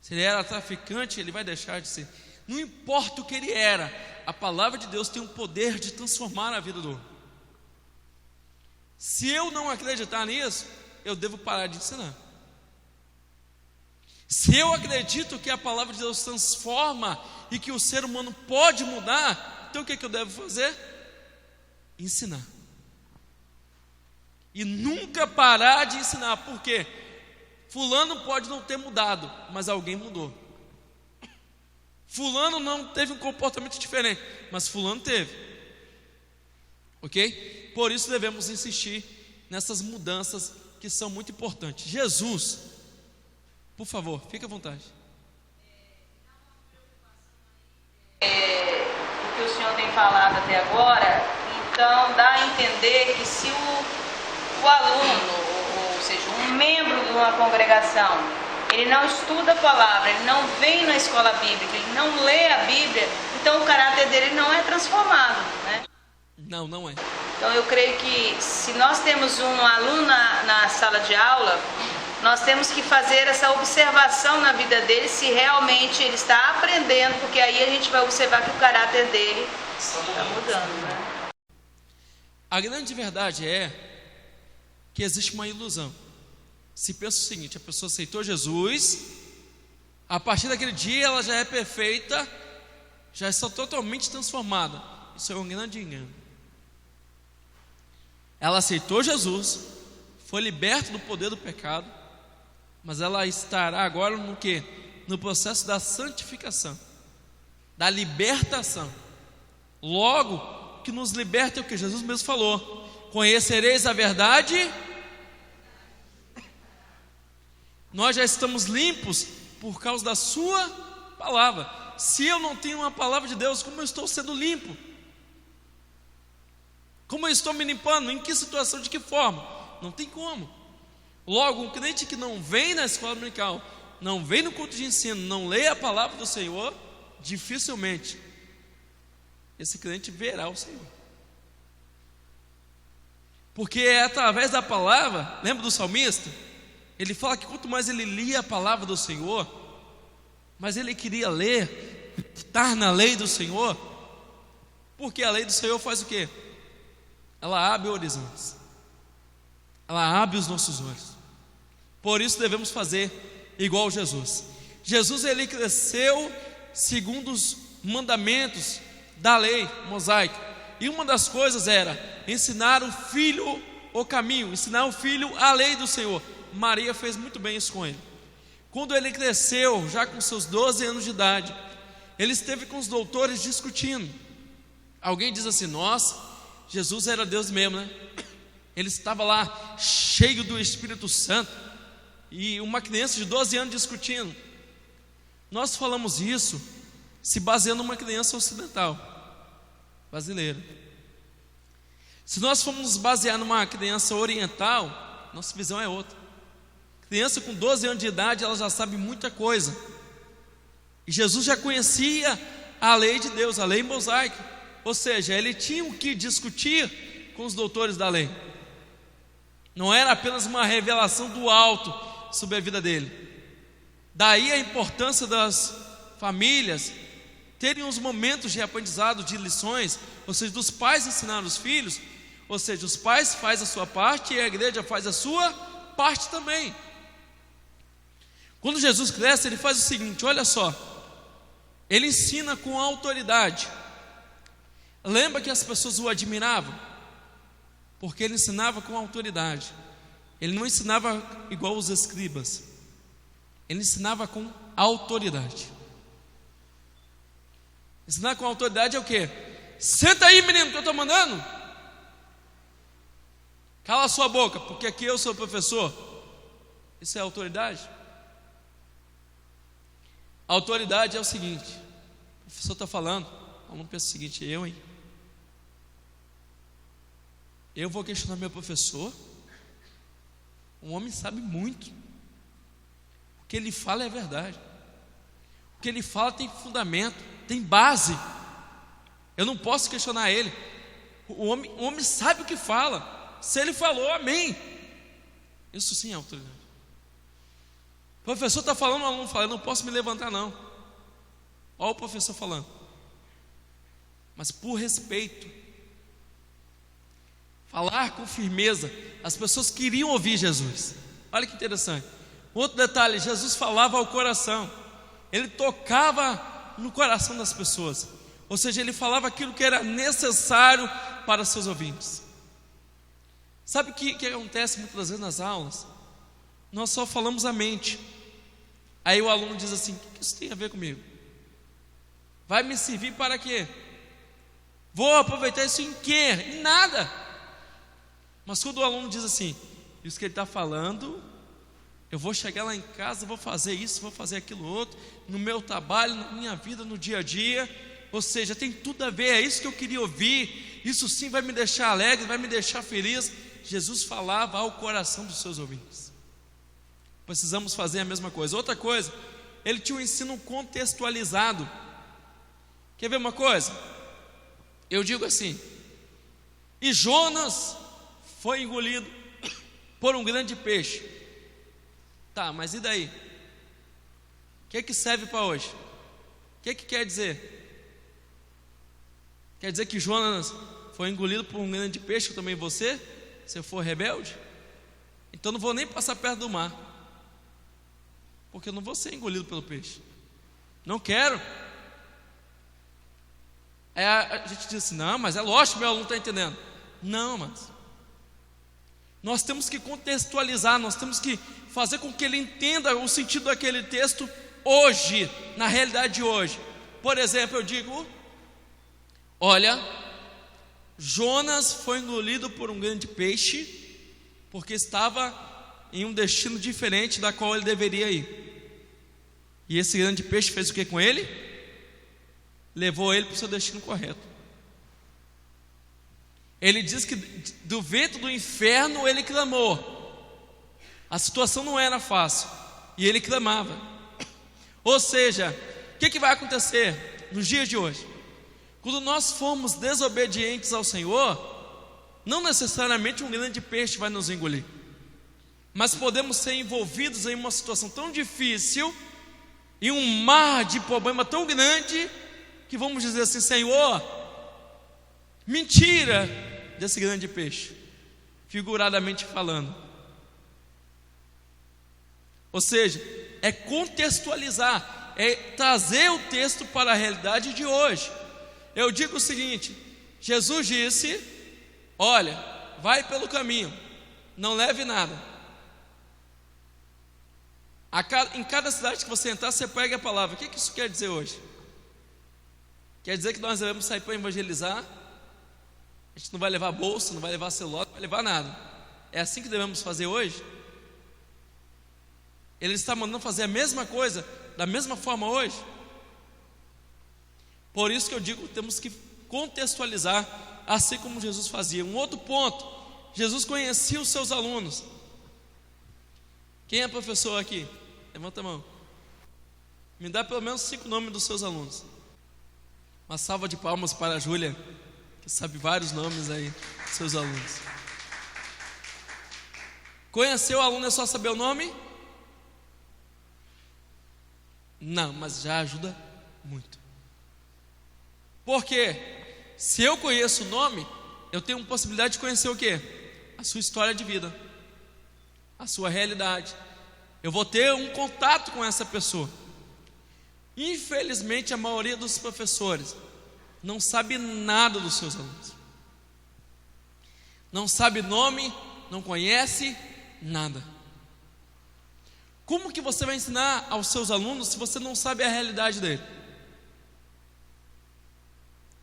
Se ele era traficante, ele vai deixar de ser. Não importa o que ele era, a palavra de Deus tem o poder de transformar a vida do homem. Se eu não acreditar nisso, eu devo parar de ensinar. Se eu acredito que a palavra de Deus transforma e que o ser humano pode mudar, então o que eu devo fazer? Ensinar. E nunca parar de ensinar. Por quê? Fulano pode não ter mudado, mas alguém mudou. Fulano não teve um comportamento diferente, mas fulano teve. Ok? Por isso devemos insistir nessas mudanças que são muito importantes. Jesus, por favor, fique à vontade. O que o senhor tem falado até agora, então dá a entender que se o aluno, ou seja, um membro de uma congregação, ele não estuda a palavra, ele não vem na escola bíblica, ele não lê a Bíblia, então o caráter dele não é transformado, né? Não é. Então eu creio que se nós temos um aluno na sala de aula, nós temos que fazer essa observação na vida dele, se realmente ele está aprendendo, porque aí a gente vai observar que o caráter dele está mudando, né? A grande verdade é que existe uma ilusão. Se pensa o seguinte: a pessoa aceitou Jesus, a partir daquele dia ela já é perfeita, já está totalmente transformada. Isso é um grande engano. Ela aceitou Jesus, foi liberta do poder do pecado, mas ela estará agora no quê? No processo da santificação, da libertação. Logo, que nos liberta é o que Jesus mesmo falou: conhecereis a verdade. Nós já estamos limpos por causa da sua palavra. Se eu não tenho uma palavra de Deus, como eu estou sendo limpo? Como eu estou me limpando? Em que situação? De que forma? Não tem como. Logo, um crente que não vem na escola dominical, não vem no culto de ensino, não lê a palavra do Senhor, dificilmente esse crente verá o Senhor. Porque é através da palavra, lembra do salmista? Ele fala que quanto mais ele lia a palavra do Senhor, mas ele queria ler, estar na lei do Senhor, porque a lei do Senhor faz o quê? Ela abre horizontes, ela abre os nossos olhos. Por isso devemos fazer igual Jesus. Jesus, ele cresceu segundo os mandamentos da lei mosaica, e uma das coisas era ensinar o filho o caminho, ensinar o filho a lei do Senhor. Maria fez muito bem isso com ele. Quando ele cresceu, já com seus 12 anos de idade, ele esteve com os doutores discutindo. Alguém diz assim: nossa, Jesus era Deus mesmo, né? Ele estava lá cheio do Espírito Santo. E uma criança de 12 anos discutindo. Nós falamos isso se baseando numa criança ocidental, brasileira. Se nós formos nos basear numa criança oriental, nossa visão é outra. Criança com 12 anos de idade, ela já sabe muita coisa. E Jesus já conhecia a lei de Deus, a lei mosaica. Ou seja, ele tinha o que discutir com os doutores da lei. Não era apenas uma revelação do alto sobre a vida dele. Daí a importância das famílias terem uns momentos de aprendizado, de lições, ou seja, dos pais ensinar os filhos, ou seja, os pais fazem a sua parte e a igreja faz a sua parte também. Quando Jesus cresce, ele faz o seguinte, olha só, ele ensina com autoridade. Lembra que as pessoas o admiravam? Porque ele ensinava com autoridade. Ele não ensinava igual os escribas, ele ensinava com autoridade. Ensinar com autoridade é o quê? Senta aí, menino, que eu estou mandando. Cala a sua boca, porque aqui eu sou professor. Isso é autoridade? A autoridade é o seguinte: o professor está falando, o aluno pensa o seguinte: eu vou questionar meu professor. Um homem sabe muito. O que ele fala é verdade. O que ele fala tem fundamento, tem base. Eu não posso questionar ele. O homem sabe o que fala. Se ele falou, amém. Isso sim é autoridade. O professor está falando, o aluno fala: eu não posso me levantar não. Olha o professor falando. Mas por respeito, falar com firmeza. As pessoas queriam ouvir Jesus. Olha que interessante. Outro detalhe: Jesus falava ao coração. Ele tocava no coração das pessoas. Ou seja, ele falava aquilo que era necessário para seus ouvintes. Sabe o que acontece muitas vezes nas aulas? Nós só falamos a mente. Aí o aluno diz assim: o que isso tem a ver comigo? Vai me servir para quê? Vou aproveitar isso em quê? Em nada. Mas quando o aluno diz assim: isso que ele está falando, eu vou chegar lá em casa, vou fazer isso, vou fazer aquilo outro, no meu trabalho, na minha vida, no dia a dia. Ou seja, tem tudo a ver, é isso que eu queria ouvir. Isso sim vai me deixar alegre, vai me deixar feliz. Jesus falava ao coração dos seus ouvintes. Precisamos fazer a mesma coisa. Outra coisa, ele tinha um ensino contextualizado. Quer ver uma coisa? Eu digo assim: e Jonas foi engolido por um grande peixe. Tá, mas e daí? O que serve para hoje? O que quer dizer? Quer dizer que Jonas foi engolido por um grande peixe, também você, se eu for rebelde? Então não vou nem passar perto do mar, porque eu não vou ser engolido pelo peixe. Não quero. Aí a gente diz assim: não, mas é lógico, meu aluno está entendendo. Não, mas nós temos que contextualizar, nós temos que fazer com que ele entenda o sentido daquele texto hoje, na realidade de hoje. Por exemplo, eu digo: olha, Jonas foi engolido por um grande peixe, porque estava em um destino diferente da qual ele deveria ir. E esse grande peixe fez o que com ele? Levou ele para o seu destino correto. Ele diz que do vento do inferno ele clamou. A situação não era fácil, e ele clamava. Ou seja, o que vai acontecer nos dias de hoje? Quando nós formos desobedientes ao Senhor, não necessariamente um grande peixe vai nos engolir, mas podemos ser envolvidos em uma situação tão difícil, em um mar de problema tão grande, que vamos dizer assim: Senhor, me tira desse grande peixe, figuradamente falando. Ou seja, é contextualizar, é trazer o texto para a realidade de hoje. Eu digo o seguinte: Jesus disse: olha, vai pelo caminho, não leve nada. Em cada cidade que você entrar, você pega a palavra. O que isso quer dizer hoje? Quer dizer que nós devemos sair para evangelizar. A gente não vai levar bolsa, não vai levar celular, não vai levar nada. É assim que devemos fazer hoje? Ele está mandando fazer a mesma coisa, da mesma forma hoje? Por isso que eu digo que temos que contextualizar, assim como Jesus fazia. Um outro ponto: Jesus conhecia os seus alunos. Quem é professor aqui? Levanta a mão. Me dá pelo menos 5 nomes dos seus alunos. Uma salva de palmas para a Júlia, que sabe vários nomes aí dos seus alunos. Conhecer o aluno é só saber o nome? Não, mas já ajuda muito. Porque se eu conheço o nome, eu tenho possibilidade de conhecer o quê? A sua história de vida, a sua realidade. Eu vou ter um contato com essa pessoa. Infelizmente, a maioria dos professores não sabe nada dos seus alunos. Não sabe nome, não conhece nada. Como que você vai ensinar aos seus alunos se você não sabe a realidade dele?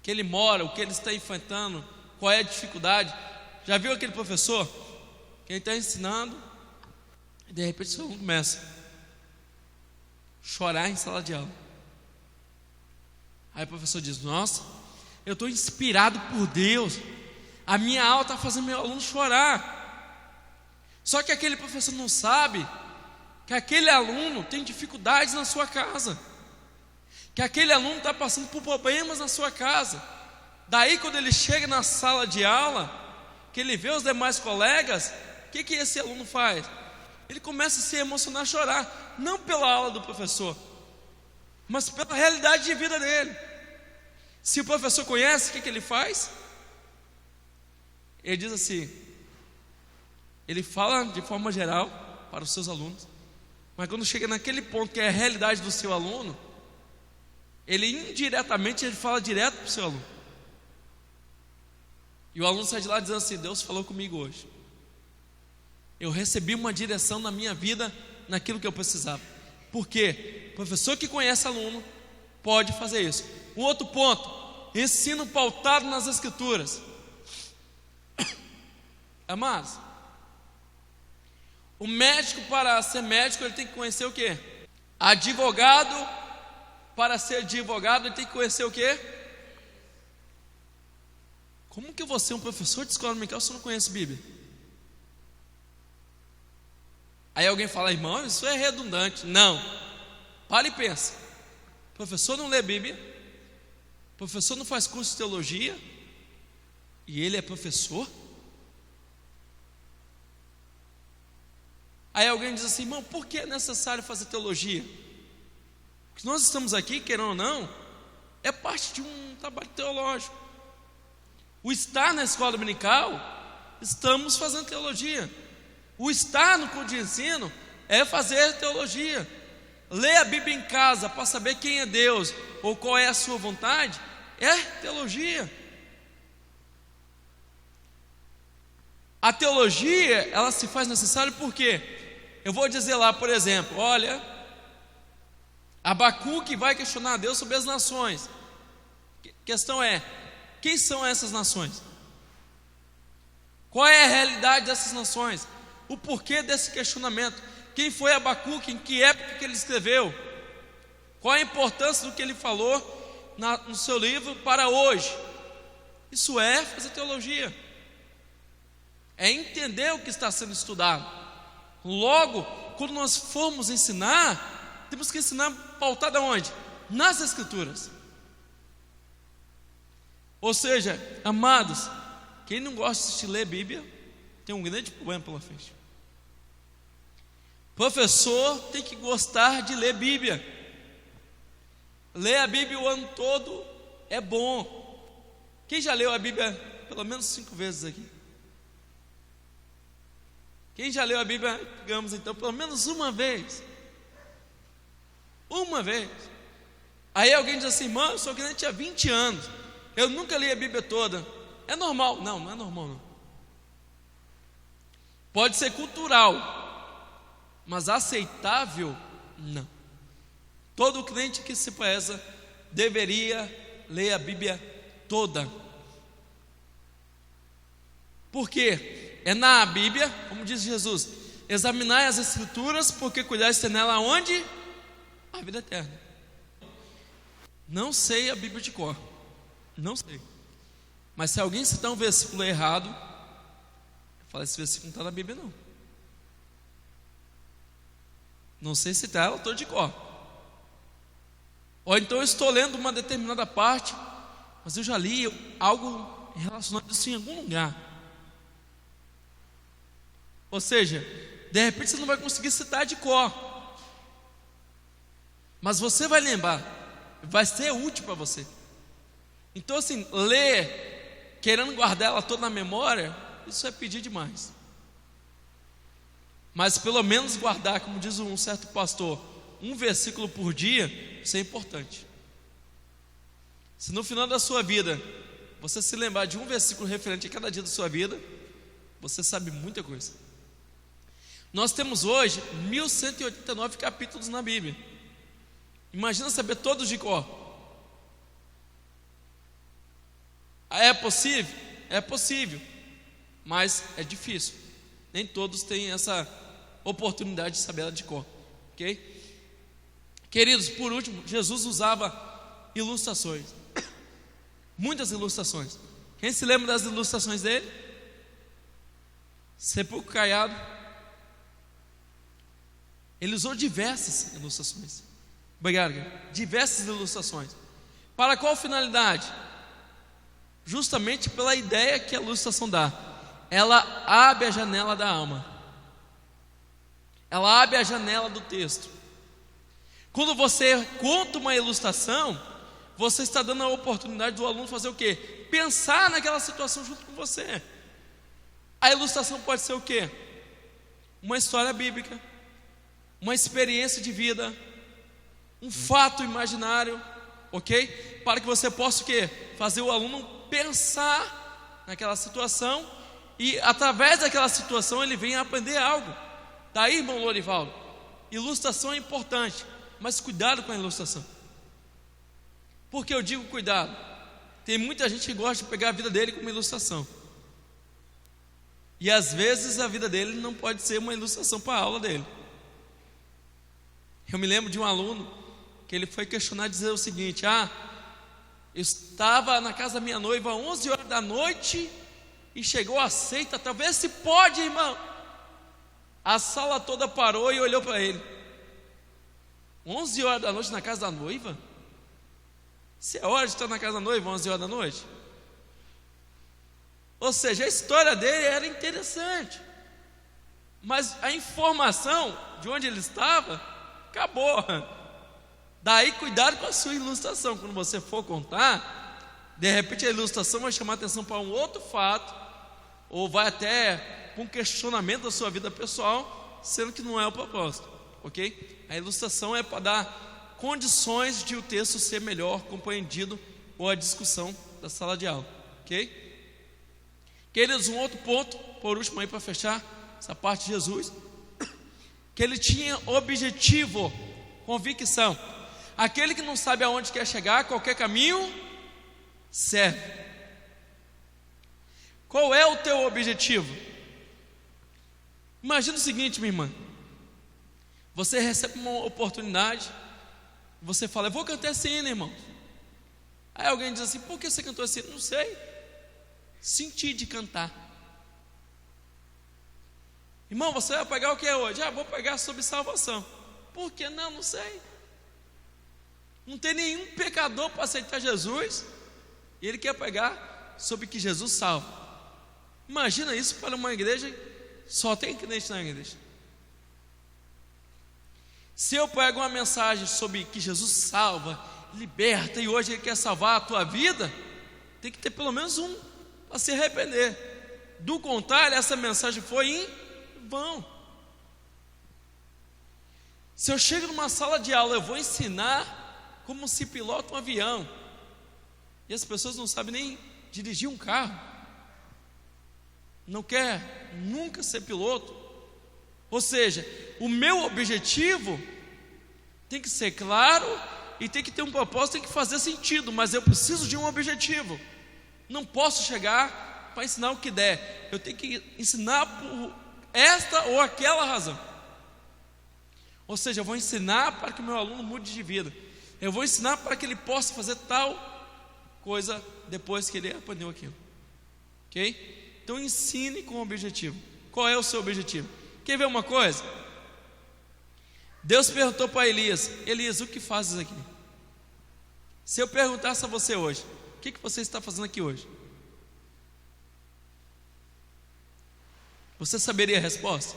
Que ele mora, o que ele está enfrentando, qual é a dificuldade? Já viu aquele professor que ele está ensinando e de repente o seu aluno começa a chorar em sala de aula? Aí o professor diz: nossa, eu estou inspirado por Deus, a minha aula está fazendo meu aluno chorar. Só que aquele professor não sabe que aquele aluno tem dificuldades na sua casa, que aquele aluno está passando por problemas na sua casa. Daí quando ele chega na sala de aula, que ele vê os demais colegas, o que esse aluno faz? Ele começa a se emocionar, a chorar, não pela aula do professor, mas pela realidade de vida dele. Se o professor conhece, o que ele faz? Ele diz assim, ele fala de forma geral para os seus alunos, mas quando chega naquele ponto que é a realidade do seu aluno, ele indiretamente ele fala direto para o seu aluno. E o aluno sai de lá dizendo assim: Deus falou comigo hoje, eu recebi uma direção na minha vida, naquilo que eu precisava. Porque o professor que conhece aluno pode fazer isso. Um outro ponto: ensino pautado nas escrituras. Amados, o médico, para ser médico, ele tem que conhecer o quê? Advogado, para ser advogado, ele tem que conhecer o quê? Como que você é um professor de escola dominical se não conhece Bíblia? Aí alguém fala: irmão, isso é redundante. Não, para e pensa. Professor não lê Bíblia, professor não faz curso de teologia, e ele é professor? Aí alguém diz assim: irmão, por que é necessário fazer teologia? Porque nós estamos aqui, querendo ou não, é parte de um trabalho teológico. O estar na escola dominical, estamos fazendo teologia. O estar no curso de ensino é fazer teologia. Ler a Bíblia em casa para saber quem é Deus ou qual é a sua vontade é teologia. A teologia, ela se faz necessária porque eu vou dizer lá, por exemplo, olha, Abacuque vai questionar a Deus sobre as nações. A questão é: quem são essas nações? Qual é a realidade dessas nações? O porquê desse questionamento? Quem foi Abacuque? Em que época que ele escreveu? Qual a importância do que ele falou no seu livro para hoje? Isso é fazer teologia, é entender o que está sendo estudado. Logo, quando nós formos ensinar, temos que ensinar pautado aonde? Nas Escrituras. Ou seja, amados, quem não gosta de ler Bíblia tem um grande problema pela frente. Professor tem que gostar de ler Bíblia. Ler a Bíblia o ano todo é bom. Quem já leu a Bíblia pelo menos 5 vezes aqui? Quem já leu a Bíblia, digamos então, pelo menos uma vez? Uma vez. Aí alguém diz assim: irmão, eu sou crente há 20 anos, eu nunca li a Bíblia toda. É normal? Não, não é normal não. Pode ser cultural, mas aceitável? Não. Todo crente que se preza deveria ler a Bíblia toda. Por quê? É na Bíblia, como diz Jesus: examinai as Escrituras, porque cuidais de ter nela onde? A vida eterna. Não sei a Bíblia de cor, não sei. Mas se alguém citar um versículo errado, eu falo: esse versículo não está na Bíblia não. Não sei citar ela toda de cor. Ou então eu estou lendo uma determinada parte, mas eu já li algo relacionado a isso em algum lugar. Ou seja, de repente você não vai conseguir citar de cor, mas você vai lembrar, vai ser útil para você. Então assim, ler querendo guardar ela toda na memória, isso é pedir demais. Mas pelo menos guardar, como diz um certo pastor, um versículo por dia, isso é importante. Se no final da sua vida você se lembrar de um versículo referente a cada dia da sua vida, você sabe muita coisa. Nós temos hoje 1189 capítulos na Bíblia. Imagina saber todos de cor. É possível? É possível, mas é difícil. Nem todos têm essa oportunidade de saber ela de cor, ok? Queridos, por último, Jesus usava ilustrações, muitas ilustrações. Quem se lembra das ilustrações dele? Sepulcro caiado. Ele usou diversas ilustrações. Obrigado, diversas ilustrações. Para qual finalidade? Justamente pela ideia que a ilustração dá. Ela abre a janela da alma, ela abre a janela do texto. Quando você conta uma ilustração, você está dando a oportunidade do aluno fazer o quê? Pensar naquela situação junto com você. A ilustração pode ser o quê? Uma história bíblica, uma experiência de vida, um fato imaginário, ok? Para que você possa o quê? Fazer o aluno pensar naquela situação, e através daquela situação ele vem aprender algo. Daí, irmão Lorivaldo, ilustração é importante, mas cuidado com a ilustração. Por que eu digo cuidado? Tem muita gente que gosta de pegar a vida dele como ilustração, e às vezes a vida dele não pode ser uma ilustração para a aula dele. Eu me lembro de um aluno que ele foi questionar, dizer o seguinte: eu estava na casa da minha noiva às 11 horas da noite e chegou a seita, talvez se pode, irmão. A sala toda parou e olhou para ele. 11 horas da noite na casa da noiva? Se é hora de estar na casa da noiva 11 horas da noite? Ou seja, a história dele era interessante, mas a informação de onde ele estava acabou. Daí cuidado com a sua ilustração. Quando você for contar, de repente a ilustração vai chamar atenção para um outro fato, ou vai até para um questionamento da sua vida pessoal, sendo que não é o propósito, ok? A ilustração é para dar condições de o texto ser melhor compreendido, ou a discussão da sala de aula, ok? Queridos, um outro ponto, por último aí para fechar essa parte de Jesus, que ele tinha objetivo, convicção. Aquele que não sabe aonde quer chegar, qualquer caminho serve. Qual é o teu objetivo? Imagina o seguinte, minha irmã: você recebe uma oportunidade, Você fala, eu vou cantar esse hino, irmão. Aí alguém diz assim, por que você cantou esse hino? Não sei. Senti de cantar. Irmão, você vai pegar o que é hoje? Vou pegar sobre salvação. Por que não? Não sei. Não tem nenhum pecador para aceitar Jesus, e ele quer pegar sobre que Jesus salva. Imagina isso para uma igreja, só tem crente na igreja. Se eu pego uma mensagem sobre que Jesus salva, liberta, e hoje ele quer salvar a tua vida, tem que ter pelo menos um para se arrepender. Do contrário, essa mensagem foi em vão. Se eu chego numa sala de aula, eu vou ensinar como se pilota um avião, e as pessoas não sabem nem dirigir um carro, não quer nunca ser piloto. Ou seja, o meu objetivo tem que ser claro e tem que ter um propósito, tem que fazer sentido, mas eu preciso de um objetivo. Não posso chegar para ensinar o que der, eu tenho que ensinar por esta ou aquela razão. Ou seja, eu vou ensinar para que o meu aluno mude de vida, eu vou ensinar para que ele possa fazer tal coisa depois que ele aprendeu aquilo. Ok? Então ensine com objetivo. Qual é o seu objetivo? Quer ver uma coisa? Deus perguntou para Elias, Elias, o que fazes aqui? Se eu perguntasse a você hoje, o que você está fazendo aqui hoje? Você saberia a resposta?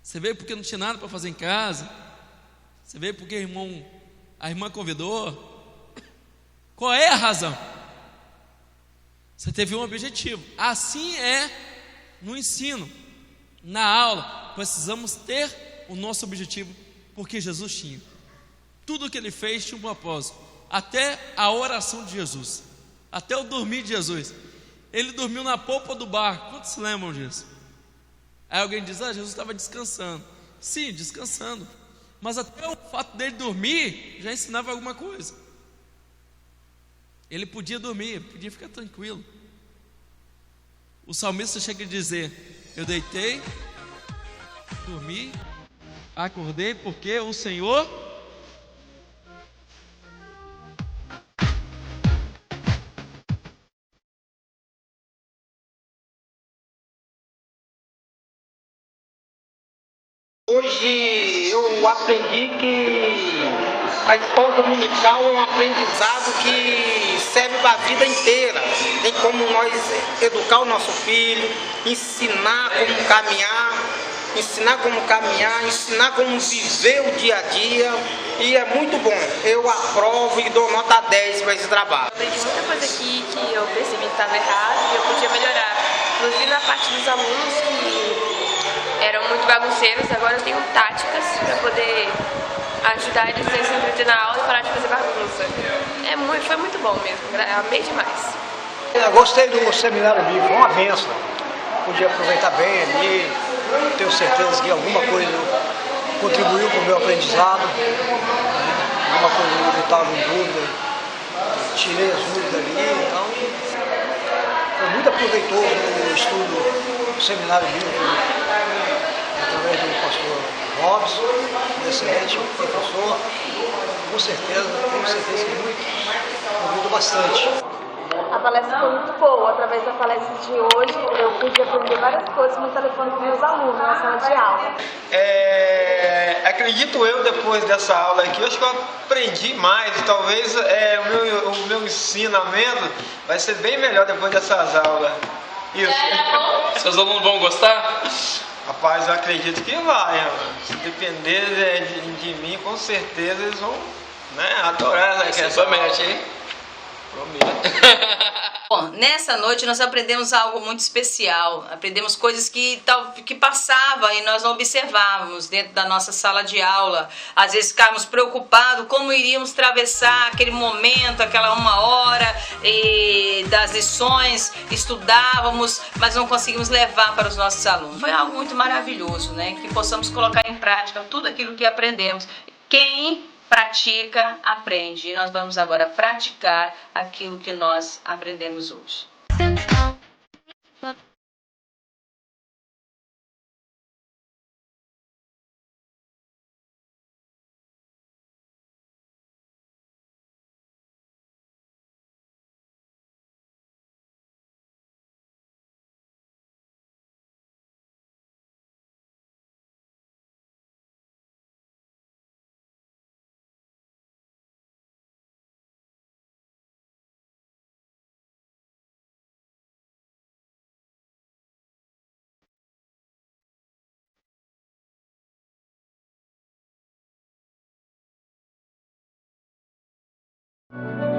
Você veio porque não tinha nada para fazer em casa? Você veio porque a irmã convidou? Qual é a razão? Você teve um objetivo. Assim é no ensino, na aula. Precisamos ter o nosso objetivo, porque Jesus tinha. Tudo que ele fez tinha um propósito. Até a oração de Jesus, até o dormir de Jesus. Ele dormiu na polpa do barco. Quantos se lembram disso? Aí alguém diz, Jesus estava descansando. Sim, descansando. Mas até o fato dele dormir já ensinava alguma coisa. Ele podia dormir, podia ficar tranquilo. O salmista chega a dizer, eu deitei, dormi, acordei porque o Senhor Hoje eu aprendi que a escola dominical é um aprendizado que serve para a vida inteira. Tem como nós educar o nosso filho, ensinar como viver o dia a dia, e é muito bom. Eu aprovo e dou nota 10 para esse trabalho. Eu aprendi muita coisa aqui que eu percebi que estava errado e eu podia melhorar. Inclusive na parte dos alunos que eram muito bagunceiros, agora eu tenho táticas para poder ajudar eles a se entreter na aula e parar de fazer bagunça. Foi muito bom mesmo, amei demais. Eu gostei do seminário bíblico, foi uma benção. Pude aproveitar bem ali, tenho certeza que alguma coisa contribuiu para o meu aprendizado, alguma coisa eu estava em dúvida, tirei as dúvidas ali, então foi muito proveitoso o estudo do seminário bíblico, através do pastor Robson, um excelente professor, com certeza, tenho certeza que contribuiu bastante. A palestra foi muito boa. Através da palestra de hoje, eu pude aprender várias coisas no telefone com meus alunos na sala de aula. Acredito eu, depois dessa aula aqui, eu acho que eu aprendi mais. Talvez o meu ensinamento vai ser bem melhor depois dessas aulas. Isso. seus alunos vão gostar? Rapaz, eu acredito que vai. Se depender de mim, com certeza eles vão, adorar essa Promete, hein? Bom, nessa noite nós aprendemos algo muito especial. Aprendemos coisas que passavam e nós não observávamos dentro da nossa sala de aula. Às vezes ficávamos preocupados como iríamos atravessar aquele momento, aquela 1 hora das lições, estudávamos, mas não conseguimos levar para os nossos alunos. Foi algo muito maravilhoso, né? Que possamos colocar em prática tudo aquilo que aprendemos. Quem pratica, aprende. E nós vamos agora praticar aquilo que nós aprendemos hoje. Deus.